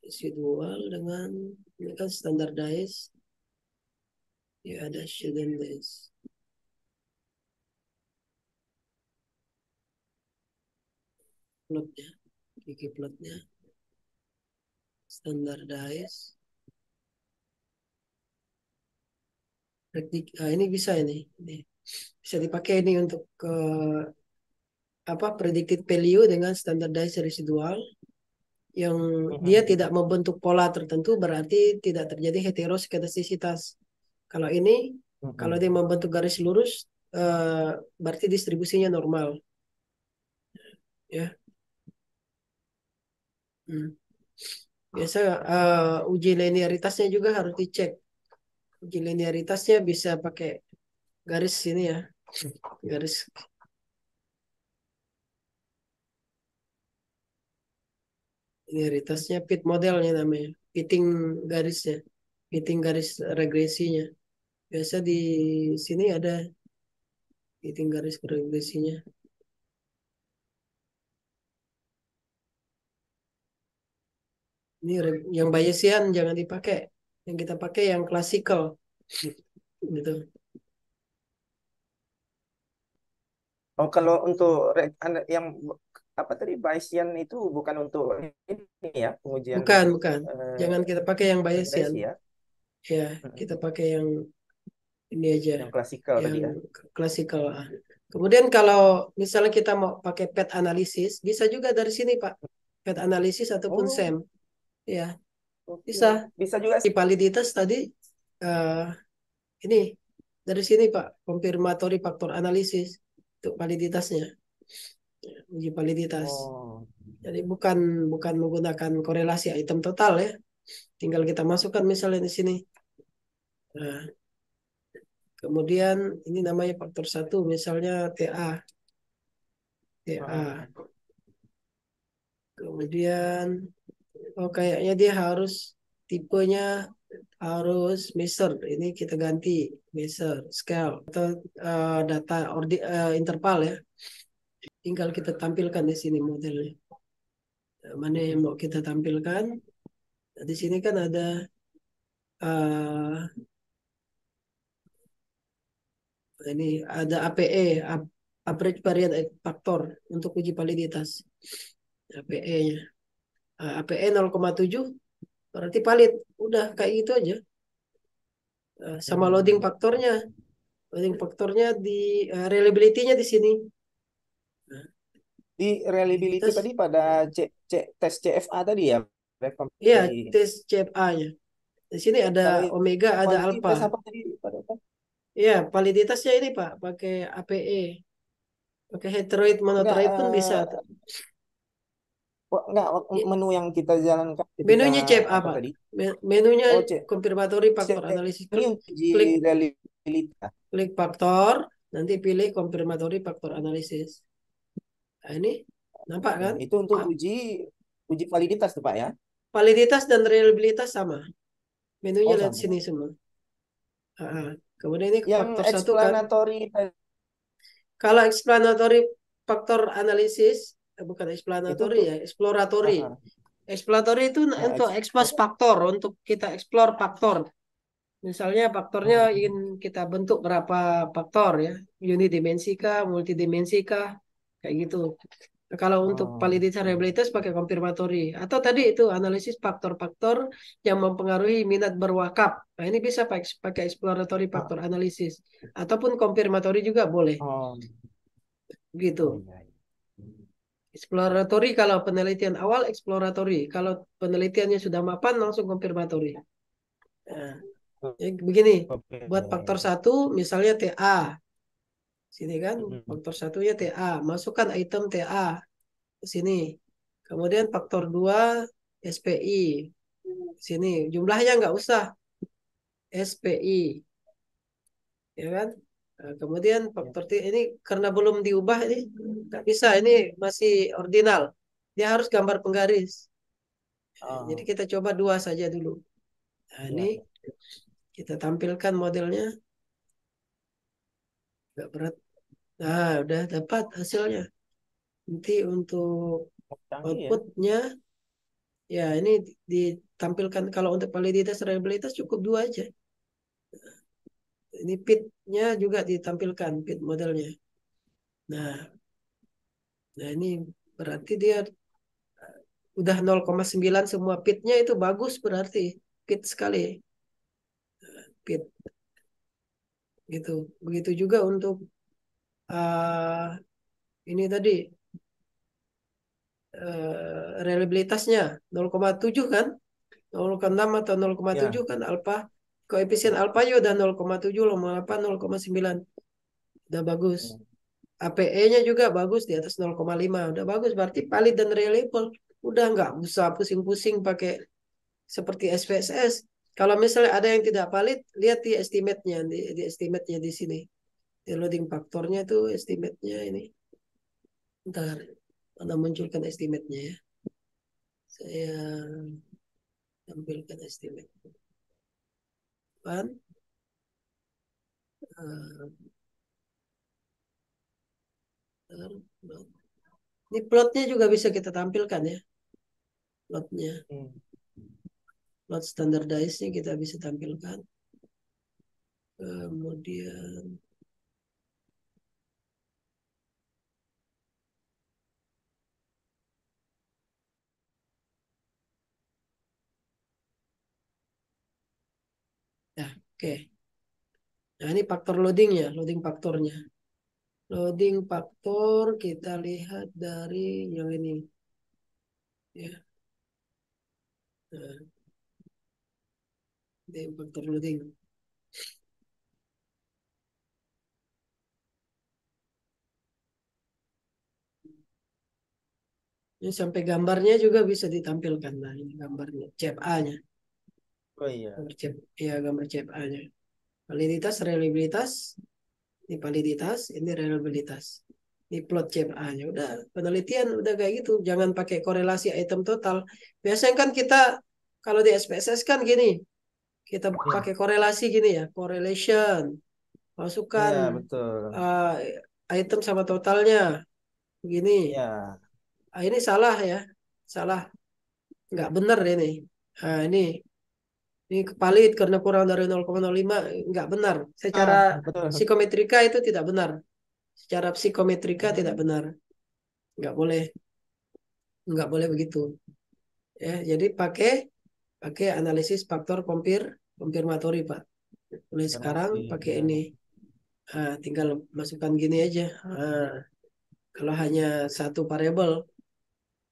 residual dengan ini kan standardized. Ya ada studentized. plotnya, gigi plotnya, standardize. Ini bisa ini bisa dipakai ini untuk apa predicted value dengan standardized residual yang dia Mhm. tidak membentuk pola tertentu berarti tidak terjadi heteroskedastisitas. Kalau ini kalau dia Mhm. membentuk garis lurus berarti distribusinya normal ya. Hmm. Biasa uji linearitasnya juga harus dicek. Uji linearitasnya bisa pakai garis ini ya, garis linearitasnya fit modelnya namanya, fitting garisnya, fitting garis regresinya. Biasa di sini ada fitting garis regresinya. Ini yang Bayesian jangan dipakai. Yang kita pakai yang klasikal gitu. Oh, kalau untuk yang apa tadi Bayesian itu bukan untuk ini ya, pengujian Bukan, bukan. eh, Jangan kita pakai yang Bayesian. regresi ya. Ya, kita Mhm. pakai yang ini aja, Yang klasikal yang tadi ya. klasikal. Kemudian kalau misalnya kita mau pakai pet analisis, bisa juga dari sini, Pak. Pet analisis ataupun Oh, SEM. Ya, oke. bisa. Bisa juga. Di validitas tadi eh, ini dari sini, Pak, konfirmatory faktor analisis untuk validitasnya, uji validitas. Oh. Jadi bukan bukan menggunakan korelasi item total ya. Tinggal kita masukkan misalnya di sini. Nah, kemudian ini namanya faktor satu, misalnya TA, Heeh. TA. Kemudian, oh kayaknya dia harus tipenya harus measure. Ini kita ganti measure, scale atau data interval ya. Tinggal kita tampilkan di sini modelnya. Mana yang mau kita tampilkan? Nah, di sini kan ada eh, ini ada APE, average variance factor untuk uji validitas. APE-nya. APE 0,7 berarti valid. Udah kayak gitu aja. Sama loading Hmm. faktornya. Loading faktornya di reliability-nya di sini. Nah, Di reliability validitas. tadi pada tes CFA tadi ya, Rekom, Iya, di tes CFA-nya. Di sini ada kalau omega, ada quality alpha. tes apa tadi pada apa? Iya, validitasnya ini Pak, pakai APE. Pakai heteroid Enggak, monotroid pun bisa tuh. enggak Ya, menu yang kita jalankan ketika menunya CFA apa Pak. tadi? Menunya Oh, cek. confirmatory factor analysis. Ini untuk uji Klik reliabilitas. klik faktor, nanti pilih confirmatory factor analysis. Nah, ini nampak Ya, kan? itu untuk Ah, uji validitas tuh Pak ya. validitas dan reliabilitas sama. Menunya Oh, lihat sama. sini semua. Kemudian ini Yang faktor satu kan. explanatory Kalau explanatory faktor analisis, bukan itu explanatory untuk ya, exploratory. uh, Exploratory itu untuk expose faktor, untuk kita explore faktor. Misalnya faktornya oh, ingin kita bentuk berapa faktor ya, unit dimensi kah, multidimensi kah, kayak gitu. Nah, kalau untuk oh, validitas reliabilitas pakai konfirmatori atau tadi itu analisis faktor-faktor yang mempengaruhi minat berwakaf. Nah, ini bisa pakai exploratory ah, faktor analisis ataupun konfirmatori juga boleh. oh, oh Gitu. iya, iya. Exploratory kalau penelitian awal exploratory, kalau penelitiannya sudah mapan langsung konfirmatori. Nah, jadi begini, Oke. buat faktor satu misalnya TA, sini kan Mm-mm. faktor satunya TA, masukkan item TA ke sini. Kemudian faktor 2 SPI, sini jumlahnya nggak usah SPI, ya kan? Nah, kemudian Ya. faktor T ini karena belum diubah ini nggak bisa, ini masih ordinal. Dia harus gambar penggaris. Jadi Oh, kita coba dua saja dulu. Nah, ini ya. kita tampilkan modelnya, nggak berat. Nah, udah dapat hasilnya. Nanti untuk Canggih ya. outputnya, ya ini ditampilkan kalau untuk validitas reliabilitas cukup dua aja. Ini pitnya juga ditampilkan, pit modelnya. Nah, nah ini berarti dia udah 0,9 semua pitnya itu bagus berarti pit sekali pit gitu. Begitu juga untuk ini tadi reliabilitasnya 0,7 kan, 0,6 atau 0,7 Ya. kan alfa. Koefisien alfanya udah 0,7, 0,8, 0,9. Udah bagus. Ya. APE-nya juga bagus di atas 0,5. Udah bagus. Berarti valid dan reliable. Udah nggak usah pusing-pusing pakai seperti SPSS. Kalau misalnya ada yang tidak valid, lihat di estimate-nya. Di estimate-nya di sini. Di loading faktornya itu estimate-nya ini. Ntar, mana munculkan estimate-nya ya. Saya tampilkan estimate. Kan? Ini plotnya juga bisa kita tampilkan ya. Plotnya. Hmm. Plot standardized-nya kita bisa tampilkan. Kemudian ya, oke. Nah, ini faktor loadingnya, loading faktornya. Loading faktor kita lihat dari yang ini. Ya, nah, ini faktor loading. Ini sampai gambarnya juga bisa ditampilkan. Nah, ini gambarnya, CFA-nya. Oh iya. Gambar CF, ya, gambar CFA-nya. Validitas, reliabilitas, ini validitas, ini reliabilitas. Ini plot CFA-nya. Udah, penelitian udah kayak gitu. Jangan pakai korelasi item total. Biasanya kan kita, kalau di SPSS kan gini, kita Ya. pakai korelasi gini ya, correlation. Masukkan Ya, betul. uh, item sama totalnya. Begini. Ya. Ini salah ya. Salah. Nggak benar ini. Ini kepalit karena kurang dari 0,05. Nggak benar. Secara Betul. psikometrika itu tidak benar. Secara psikometrika tidak benar. Nggak boleh. Nggak boleh begitu. Ya, jadi pakai pakai analisis faktor konfirmatori, Pak. Mulai sekarang Informasi. pakai Ya. ini. Tinggal masukkan gini aja. Kalau hanya satu variabel,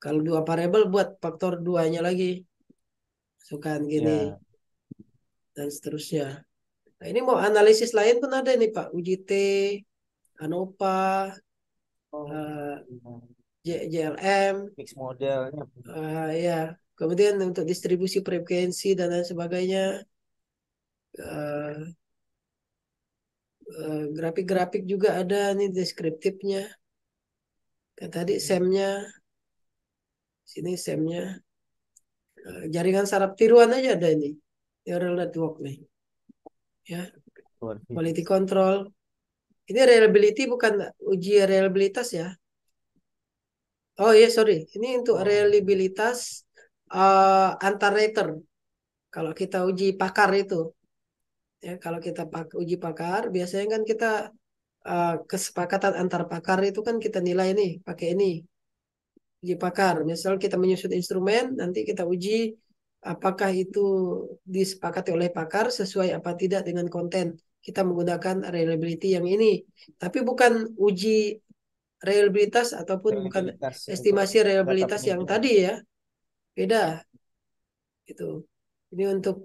kalau dua variabel buat faktor duanya lagi, masukkan gini Ya. dan seterusnya. Nah, ini mau analisis lain pun ada nih Pak. UJT, ANOVA, Oh, eh, iya. JLM, Mix modelnya. ya. Kemudian untuk distribusi frekuensi dan lain sebagainya, eh, grafik-grafik juga ada nih deskriptifnya. Kayak tadi SEM-nya, sini SEM-nya. Jaringan saraf tiruan aja ada ini. Neural network nih. Ya, Luar quality biasa. control. Ini reliability bukan uji reliabilitas ya. Oh iya, sorry. Ini untuk Oh, reliabilitas antar rater. Kalau kita uji pakar itu, ya kalau kita uji pakar, biasanya kan kita kesepakatan antar pakar itu kan kita nilai nih pakai ini uji pakar. Misal kita menyusun instrumen, nanti kita uji apakah itu disepakati oleh pakar sesuai apa tidak dengan konten. Kita menggunakan reliability yang ini, tapi bukan uji reliabilitas ataupun bukan reliabilitas untuk estimasi data reliabilitas yang penunjang. tadi ya, beda itu. Ini untuk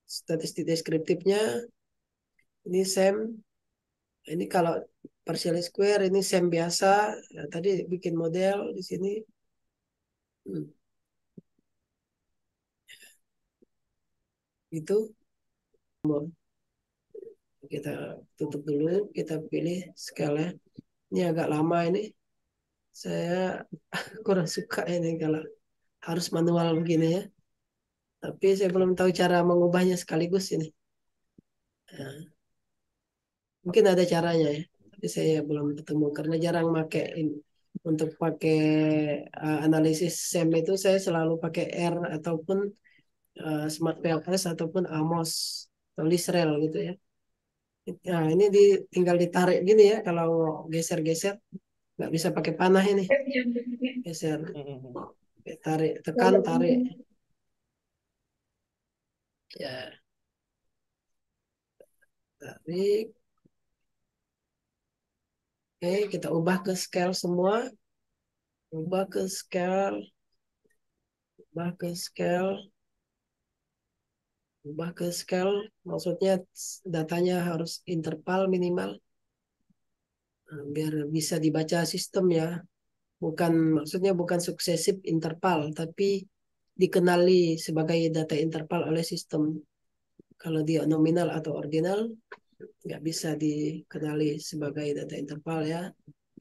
statistik deskriptifnya, ini SEM, ini kalau partial square, ini SEM biasa. Ya, tadi bikin model di sini. Hmm, itu kita tutup dulu, kita pilih skala. Ini agak lama ini. Saya kurang suka ini kalau harus manual begini ya. Tapi saya belum tahu cara mengubahnya sekaligus ini. Nah, mungkin ada caranya ya. Tapi saya belum ketemu karena jarang pakai ini. Untuk pakai analisis SEM itu saya selalu pakai R ataupun Smart PLS ataupun Amos atau Lisrel gitu ya. Nah, ini tinggal ditarik gini ya kalau geser-geser. nggak bisa pakai panah ini. Geser, Mm-mm. tarik, tekan, tarik. Ya, tarik. Oke, kita ubah ke scale semua. Ubah ke scale, ubah ke scale, ubah ke scale. Maksudnya datanya harus interval minimal. Biar bisa dibaca sistem ya. Bukan maksudnya bukan suksesif interval, tapi dikenali sebagai data interval oleh sistem. Kalau dia nominal atau ordinal, nggak bisa dikenali sebagai data interval ya.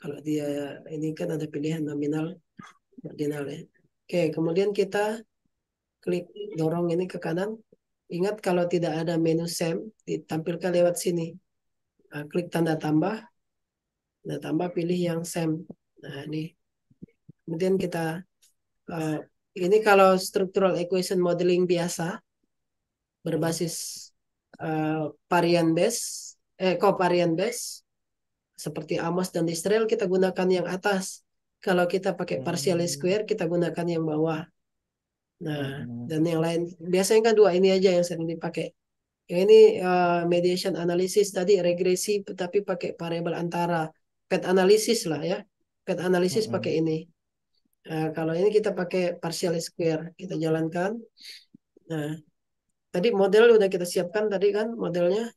Kalau dia ini kan ada pilihan nominal, ordinal ya. Oke, kemudian kita klik dorong ini ke kanan. Ingat kalau tidak ada menu SEM, ditampilkan lewat sini. Nah, klik tanda tambah pilih yang SEM. Nah, ini. Kemudian kita eh, ini kalau structural equation modeling biasa Mm-mm. berbasis varian base, covariant base seperti Amos dan Israel kita gunakan yang atas. Kalau kita pakai partial Mm-mm. square kita gunakan yang bawah. Nah, Mm-mm. dan yang lain biasanya kan dua ini aja yang sering dipakai. Yang ini mediation analysis tadi regresi tapi pakai variabel antara. Pet analysis lah ya. Pet analysis pakai Mm-mm. ini. Kalau ini kita pakai partial square, kita jalankan. Nah, tadi model udah kita siapkan tadi kan modelnya.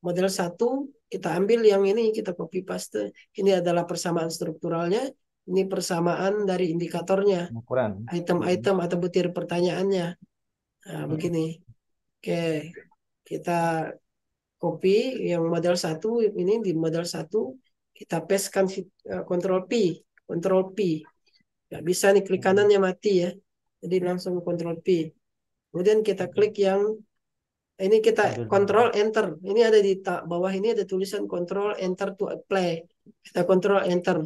Model satu kita ambil yang ini kita copy paste. Ini adalah persamaan strukturalnya. Ini persamaan dari indikatornya, Ukuran. Mm-mm. item-item atau butir pertanyaannya. Nah, Mm-mm. begini. Oke, kita copy yang model satu ini di model satu kita pastekan Ctrl P, Ctrl P. Nggak bisa nih klik Mm-mm. kanannya mati ya. Jadi langsung Ctrl P. Kemudian kita Mm-mm. klik yang ini kita Modul dua. Ctrl Enter. Ini ada di bawah ini ada tulisan Ctrl Enter to apply. Kita Ctrl Enter.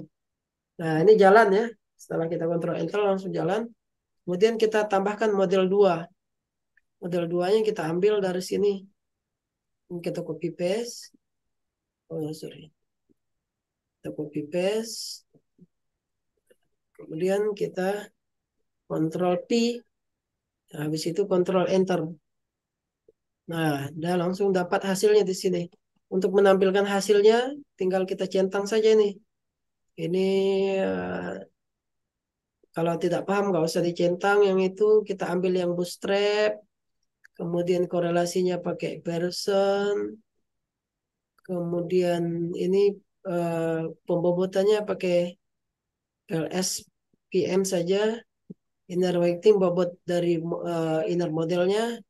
Nah, ini jalan ya. Setelah kita Ctrl Enter langsung jalan. Kemudian kita tambahkan model 2. Model 2-nya kita ambil dari sini. Ini kita copy paste. Oh, sorry. Kita copy paste. Kemudian kita Ctrl P. Nah, habis itu Ctrl Enter. Nah, udah langsung dapat hasilnya di sini. Untuk menampilkan hasilnya, tinggal kita centang saja nih. Ini kalau tidak paham nggak usah dicentang. Yang itu kita ambil yang bootstrap, kemudian korelasinya pakai Pearson, kemudian ini pembobotannya pakai LSPM saja. Inner weighting bobot dari inner modelnya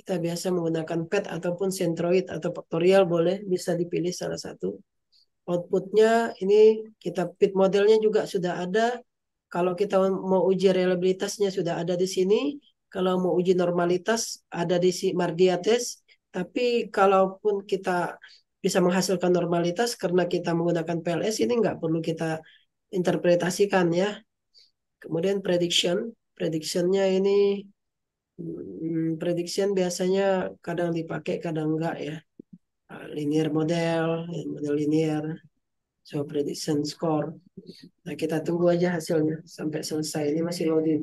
kita biasa menggunakan PET ataupun centroid atau faktorial boleh bisa dipilih salah satu. Outputnya ini kita fit modelnya juga sudah ada. Kalau kita mau uji reliabilitasnya sudah ada di sini. Kalau mau uji normalitas ada di si Mardia test. Tapi kalaupun kita bisa menghasilkan normalitas karena kita menggunakan PLS ini nggak perlu kita interpretasikan ya. Kemudian predictionnya ini prediction biasanya kadang dipakai kadang enggak ya. Linear model, model linear. So prediction score. Nah, kita tunggu aja hasilnya sampai selesai. Ini masih loading.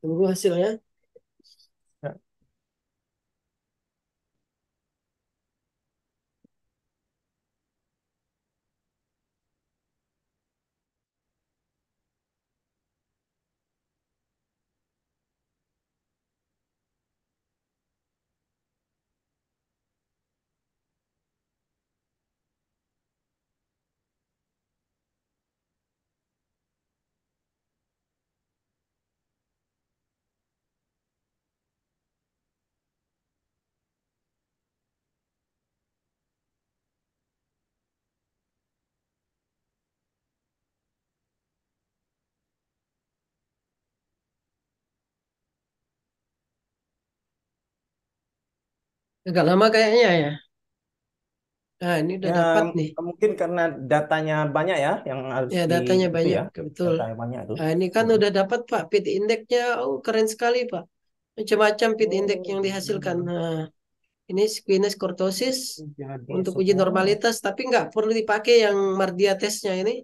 Tunggu hasilnya. Ya. Agak lama kayaknya ya. Nah, ini udah Ya, dapat nih. mungkin karena datanya banyak ya yang harus Ya, di datanya itu banyak, ya. betul. Datanya banyak tuh. Nah, ini kan Mm-mm. udah dapat Pak, PIT indeksnya. Oh, keren sekali Pak. Macam-macam PIT indeks Oh, yang dihasilkan. Nah, ini squamous cortosis jadi untuk uji semua. normalitas, tapi nggak perlu dipakai yang Mardia tesnya ini,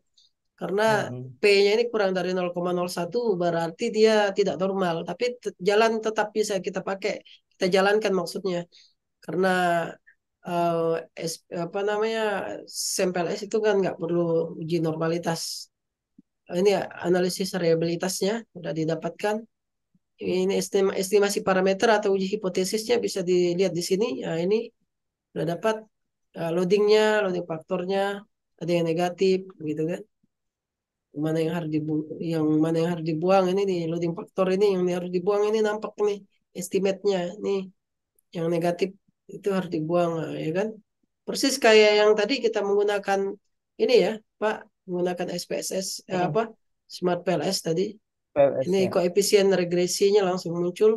karena Mm-mm. P-nya ini kurang dari 0,01, berarti dia tidak normal. Tapi jalan tetap bisa kita pakai, kita jalankan maksudnya. Karena apa namanya, sampel S itu kan nggak perlu uji normalitas. Ini ya, analisis reliabilitasnya udah didapatkan. Ini estimasi parameter atau uji hipotesisnya bisa dilihat di sini. Ya, ini udah dapat loadingnya, loading faktornya, ada yang negatif, gitu kan. Mana yang harus dibuang, yang mana yang harus dibuang ini nih, loading faktor ini yang harus dibuang ini nampak nih, estimate-nya nih, yang negatif itu harus dibuang, ya kan. Persis kayak yang tadi kita menggunakan ini ya, Pak, menggunakan SPSS, Mm-mm. apa, Smart PLS tadi. Ini PLS-nya. koefisien regresinya langsung muncul.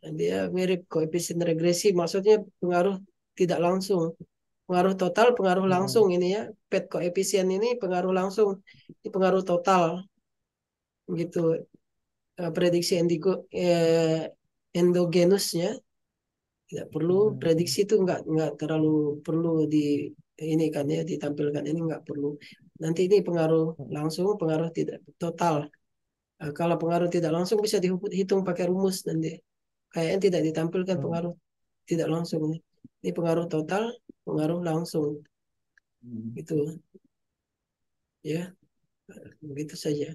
Dan dia mirip koefisien regresi, maksudnya pengaruh tidak langsung. Pengaruh total, pengaruh langsung Mm-mm. ini ya. PET koefisien ini pengaruh langsung. Ini pengaruh total gitu. Prediksi endogenusnya tidak perlu, Mm-mm. prediksi itu nggak terlalu perlu di ini kan ya, ditampilkan ini nggak perlu. Nanti ini pengaruh langsung, pengaruh tidak total. Kalau pengaruh tidak langsung bisa dihitung pakai rumus nanti. Kayaknya tidak ditampilkan Mm-mm. pengaruh tidak langsung ini. Ini pengaruh total, pengaruh langsung Mm-mm. itu ya, begitu saja.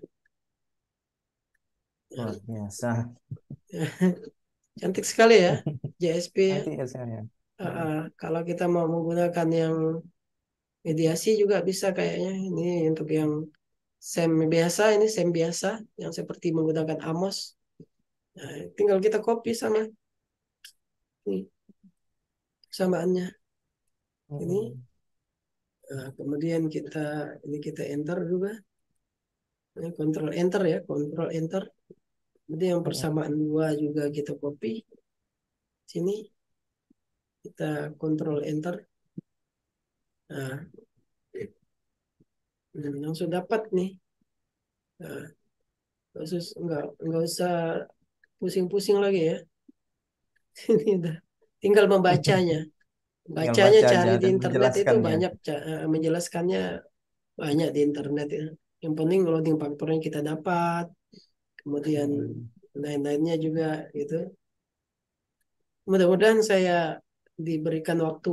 Luar biasa. Cantik sekali ya JSP ya. Nanti ya saya. Mm-mm. Kalau kita mau menggunakan yang mediasi juga bisa kayaknya. Ini untuk yang SEM biasa, ini SEM biasa yang seperti menggunakan Amos. Nah, tinggal kita copy sama ini samaannya ini. Mm-mm. Nah, kemudian ini kita enter juga. Ini Control Enter ya, Control Enter. Kemudian yang Mm-mm. persamaan dua juga kita copy sini, kita Control Enter. Nah, langsung dapat nih. Nah, khusus nggak usah pusing-pusing lagi ya. Ini udah tinggal membacanya. Tinggal Bacanya baca aja cari di dan internet itu menjelaskannya. banyak, menjelaskannya banyak di internet ya. Yang penting loading faktornya kita dapat, kemudian Mm-mm. lain-lainnya juga gitu. Mudah-mudahan saya diberikan waktu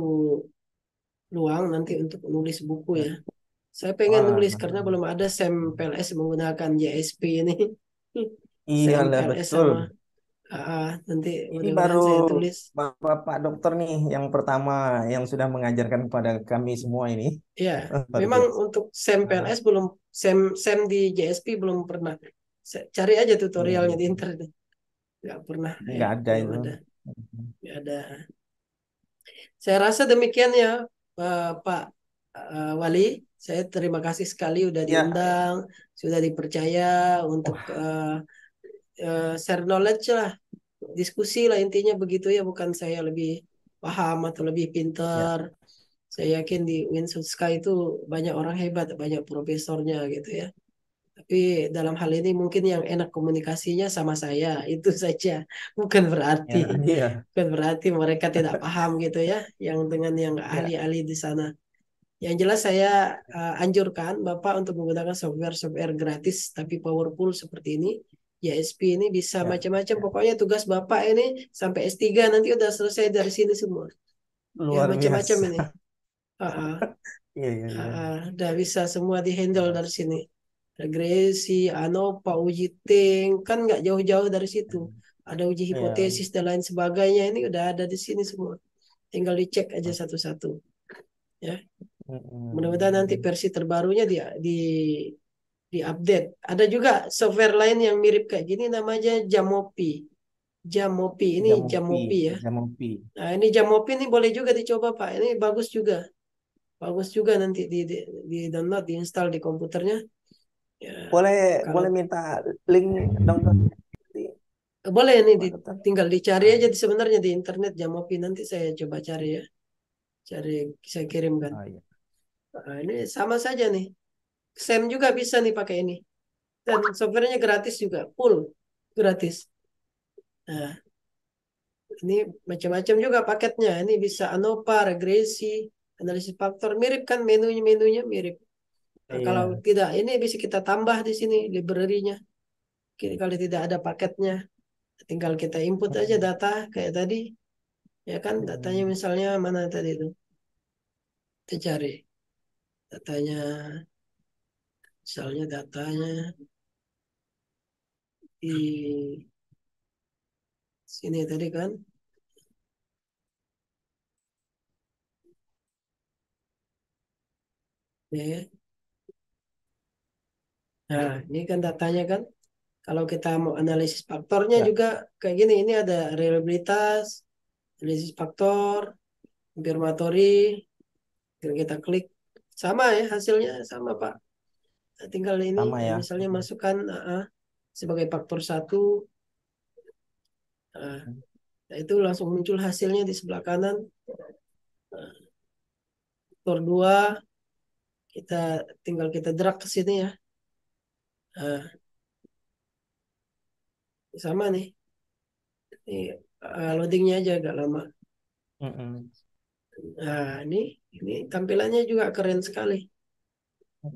luang nanti untuk nulis buku Ya. ya. Saya pengen Wah, nulis karena belum ada sampel S menggunakan JSP ini. iyalah Sampel S betul. sama nanti Ini baru mudah-mudahan saya tulis. Bapak dokter nih yang pertama yang sudah mengajarkan kepada kami semua ini. Ya, Luar memang biasa. untuk sampel S belum, SEM di JSP belum pernah. Cari aja Iya, tutorialnya iya. di internet. Nggak pernah ya, Nggak ada belum itu. ada. Nggak ada. Saya rasa demikian ya, Pak Wali. Saya terima kasih sekali udah Ya, diundang, sudah dipercaya untuk wah, share knowledge lah, diskusi lah intinya begitu ya. Bukan saya lebih paham atau lebih ya, pintar. Saya yakin di Winsuska itu banyak orang hebat, banyak profesornya gitu ya. Tapi dalam hal ini mungkin yang enak komunikasinya sama saya, itu saja. Bukan berarti, ya, iya, bukan berarti mereka tidak paham gitu ya, yang dengan yang ya, ahli-ahli di sana. Yang jelas saya anjurkan Bapak untuk menggunakan software-software gratis tapi powerful seperti ini. JSP ini bisa ya, macam-macam. ya. Pokoknya tugas Bapak ini sampai S3 nanti udah selesai dari sini semua. Ya Luar macam-macam biasa. ini. Ah, ah. Iya, iya, iya. Udah bisa semua dihandle dari Mas. sini. Regresi, ANOVA, uji ting, kan nggak jauh-jauh dari situ. Ada uji Ya, hipotesis dan lain sebagainya, ini udah ada di sini semua. Tinggal dicek aja satu-satu. Ya, mudah-mudahan nanti mm, versi terbarunya di update. Ada juga software lain yang mirip kayak gini namanya Jamopi. Jamopi ini Jamupi, Jamopi ya. Jamupi. Nah, ini Jamopi ini boleh juga dicoba Pak. Ini bagus juga. Bagus juga nanti di download, diinstal di komputernya. Ya, Boleh, kalau boleh minta link download boleh ini Pak Dokter? tinggal dicari Ah, aja sebenarnya di internet Jamopi, nanti saya coba cari ya. Cari saya kirimkan. Oh, iya. Nah, ini sama saja nih. SEM juga bisa nih pakai ini. Dan softwarenya gratis juga, full gratis. Nah, ini macam-macam juga paketnya. Ini bisa ANOVA, regresi, analisis faktor. Mirip kan menunya mirip. Nah, kalau Iya. tidak, ini bisa kita tambah di sini library-nya. Kalau tidak ada paketnya, tinggal kita input aja Mm-mm. data kayak tadi. Ya kan, datanya Mm-mm. misalnya mana tadi itu. Kita cari datanya, misalnya datanya di sini tadi kan. Ya. Nah, ini kan datanya kan. Kalau kita mau analisis faktornya Ya, juga kayak gini. Ini ada reliabilitas, analisis faktor, konfirmatory. Tinggal kita klik. Sama ya hasilnya sama Pak. Nah, tinggal ini sama ya. misalnya masukkan sebagai faktor satu. Nah, itu langsung muncul hasilnya di sebelah kanan. Nah, faktor 2 kita tinggal kita drag ke sini ya. Nah, sama nih. Ini loadingnya aja agak lama. Mm-mm. Nah, ini tampilannya juga keren sekali.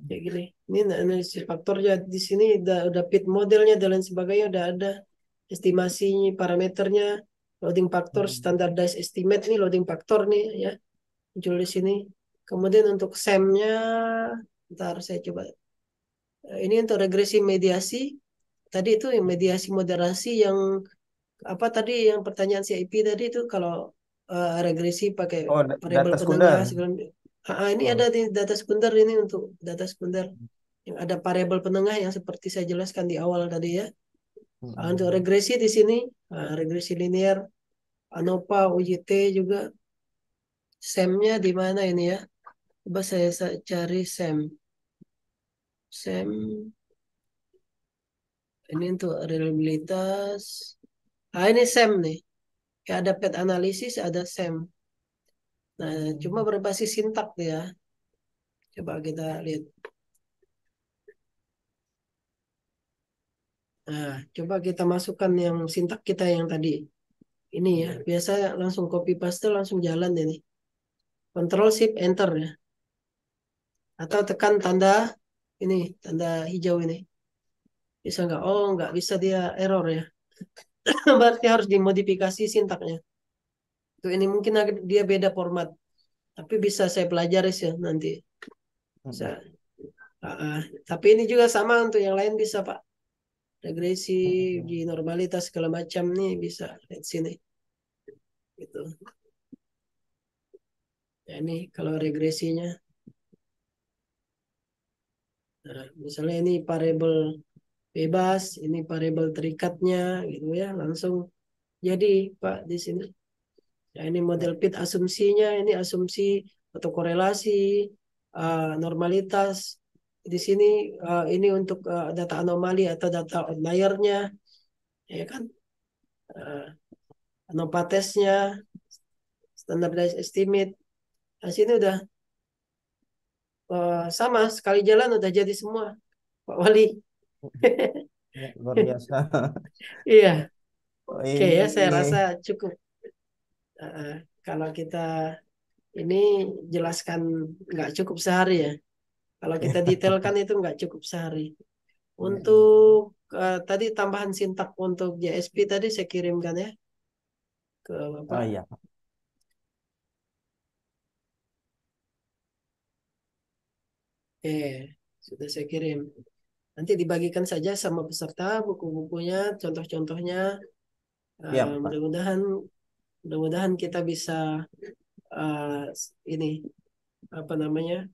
Kayak gini. Ini analisis faktornya di sini udah fit modelnya dan lain sebagainya udah ada estimasinya, parameternya, loading factor, Mm-mm. standardized estimate nih loading factor nih ya muncul di sini. Kemudian untuk SEM-nya, ntar saya coba. Ini untuk regresi mediasi. Tadi itu yang mediasi moderasi yang apa tadi yang pertanyaan CIP tadi itu kalau regresi pakai Oh, variabel data penengah sekunder. segala. Ini ada Oh. di data sekunder ini untuk data sekunder yang ada variabel penengah yang seperti saya jelaskan di awal tadi ya. Untuk Mm-mm. regresi di sini regresi linear, ANOVA, UJT juga. SEM-nya di mana ini ya? Coba saya cari SEM. SEM ini untuk reliabilitas. Ini SEM nih. Ya, ada pet analisis, ada SEM. Nah, cuma Mm. berbasis sintak dia. Coba kita lihat. Nah, coba kita masukkan yang sintak kita yang tadi. Ini ya, biasa langsung copy paste langsung jalan ini. Control Shift Enter ya. Atau tekan tanda ini, tanda hijau ini. Bisa nggak? Oh, nggak bisa dia error ya. Berarti harus dimodifikasi sintaknya. Tuh ini mungkin dia beda format. Tapi bisa saya pelajari sih nanti. Bisa. Mm-mm. Ah, ah. Tapi ini juga sama untuk yang lain bisa Pak. Regresi, uji Mm-mm. normalitas segala macam nih bisa. Lihat sini. Gitu. Ya, ini kalau regresinya. Nah, misalnya ini variabel bebas, ini variabel terikatnya gitu ya, langsung jadi Pak di sini. Ya, ini Ya. model fit asumsinya, ini asumsi atau korelasi, normalitas. Di sini ini untuk data anomali atau data outlier-nya, ya kan? Uh, ANOVA test-nya, standardized estimate. Nah, sini udah sama, sekali jalan udah jadi semua, Pak Wali. Ya, luar biasa. Iya, Oh, oke ya, saya ini rasa cukup. Uh, Kalau kita ini jelaskan nggak cukup sehari ya. Kalau kita detailkan itu nggak cukup sehari. Mm-mm. Untuk tadi tambahan sintak untuk JSP tadi saya kirimkan ya ke Oh Bapak. iya. Sudah saya kirim. Nanti dibagikan saja sama peserta buku-bukunya, contoh-contohnya. Ya, Pak. Mudah-mudahan mudah-mudahan kita bisa ini apa namanya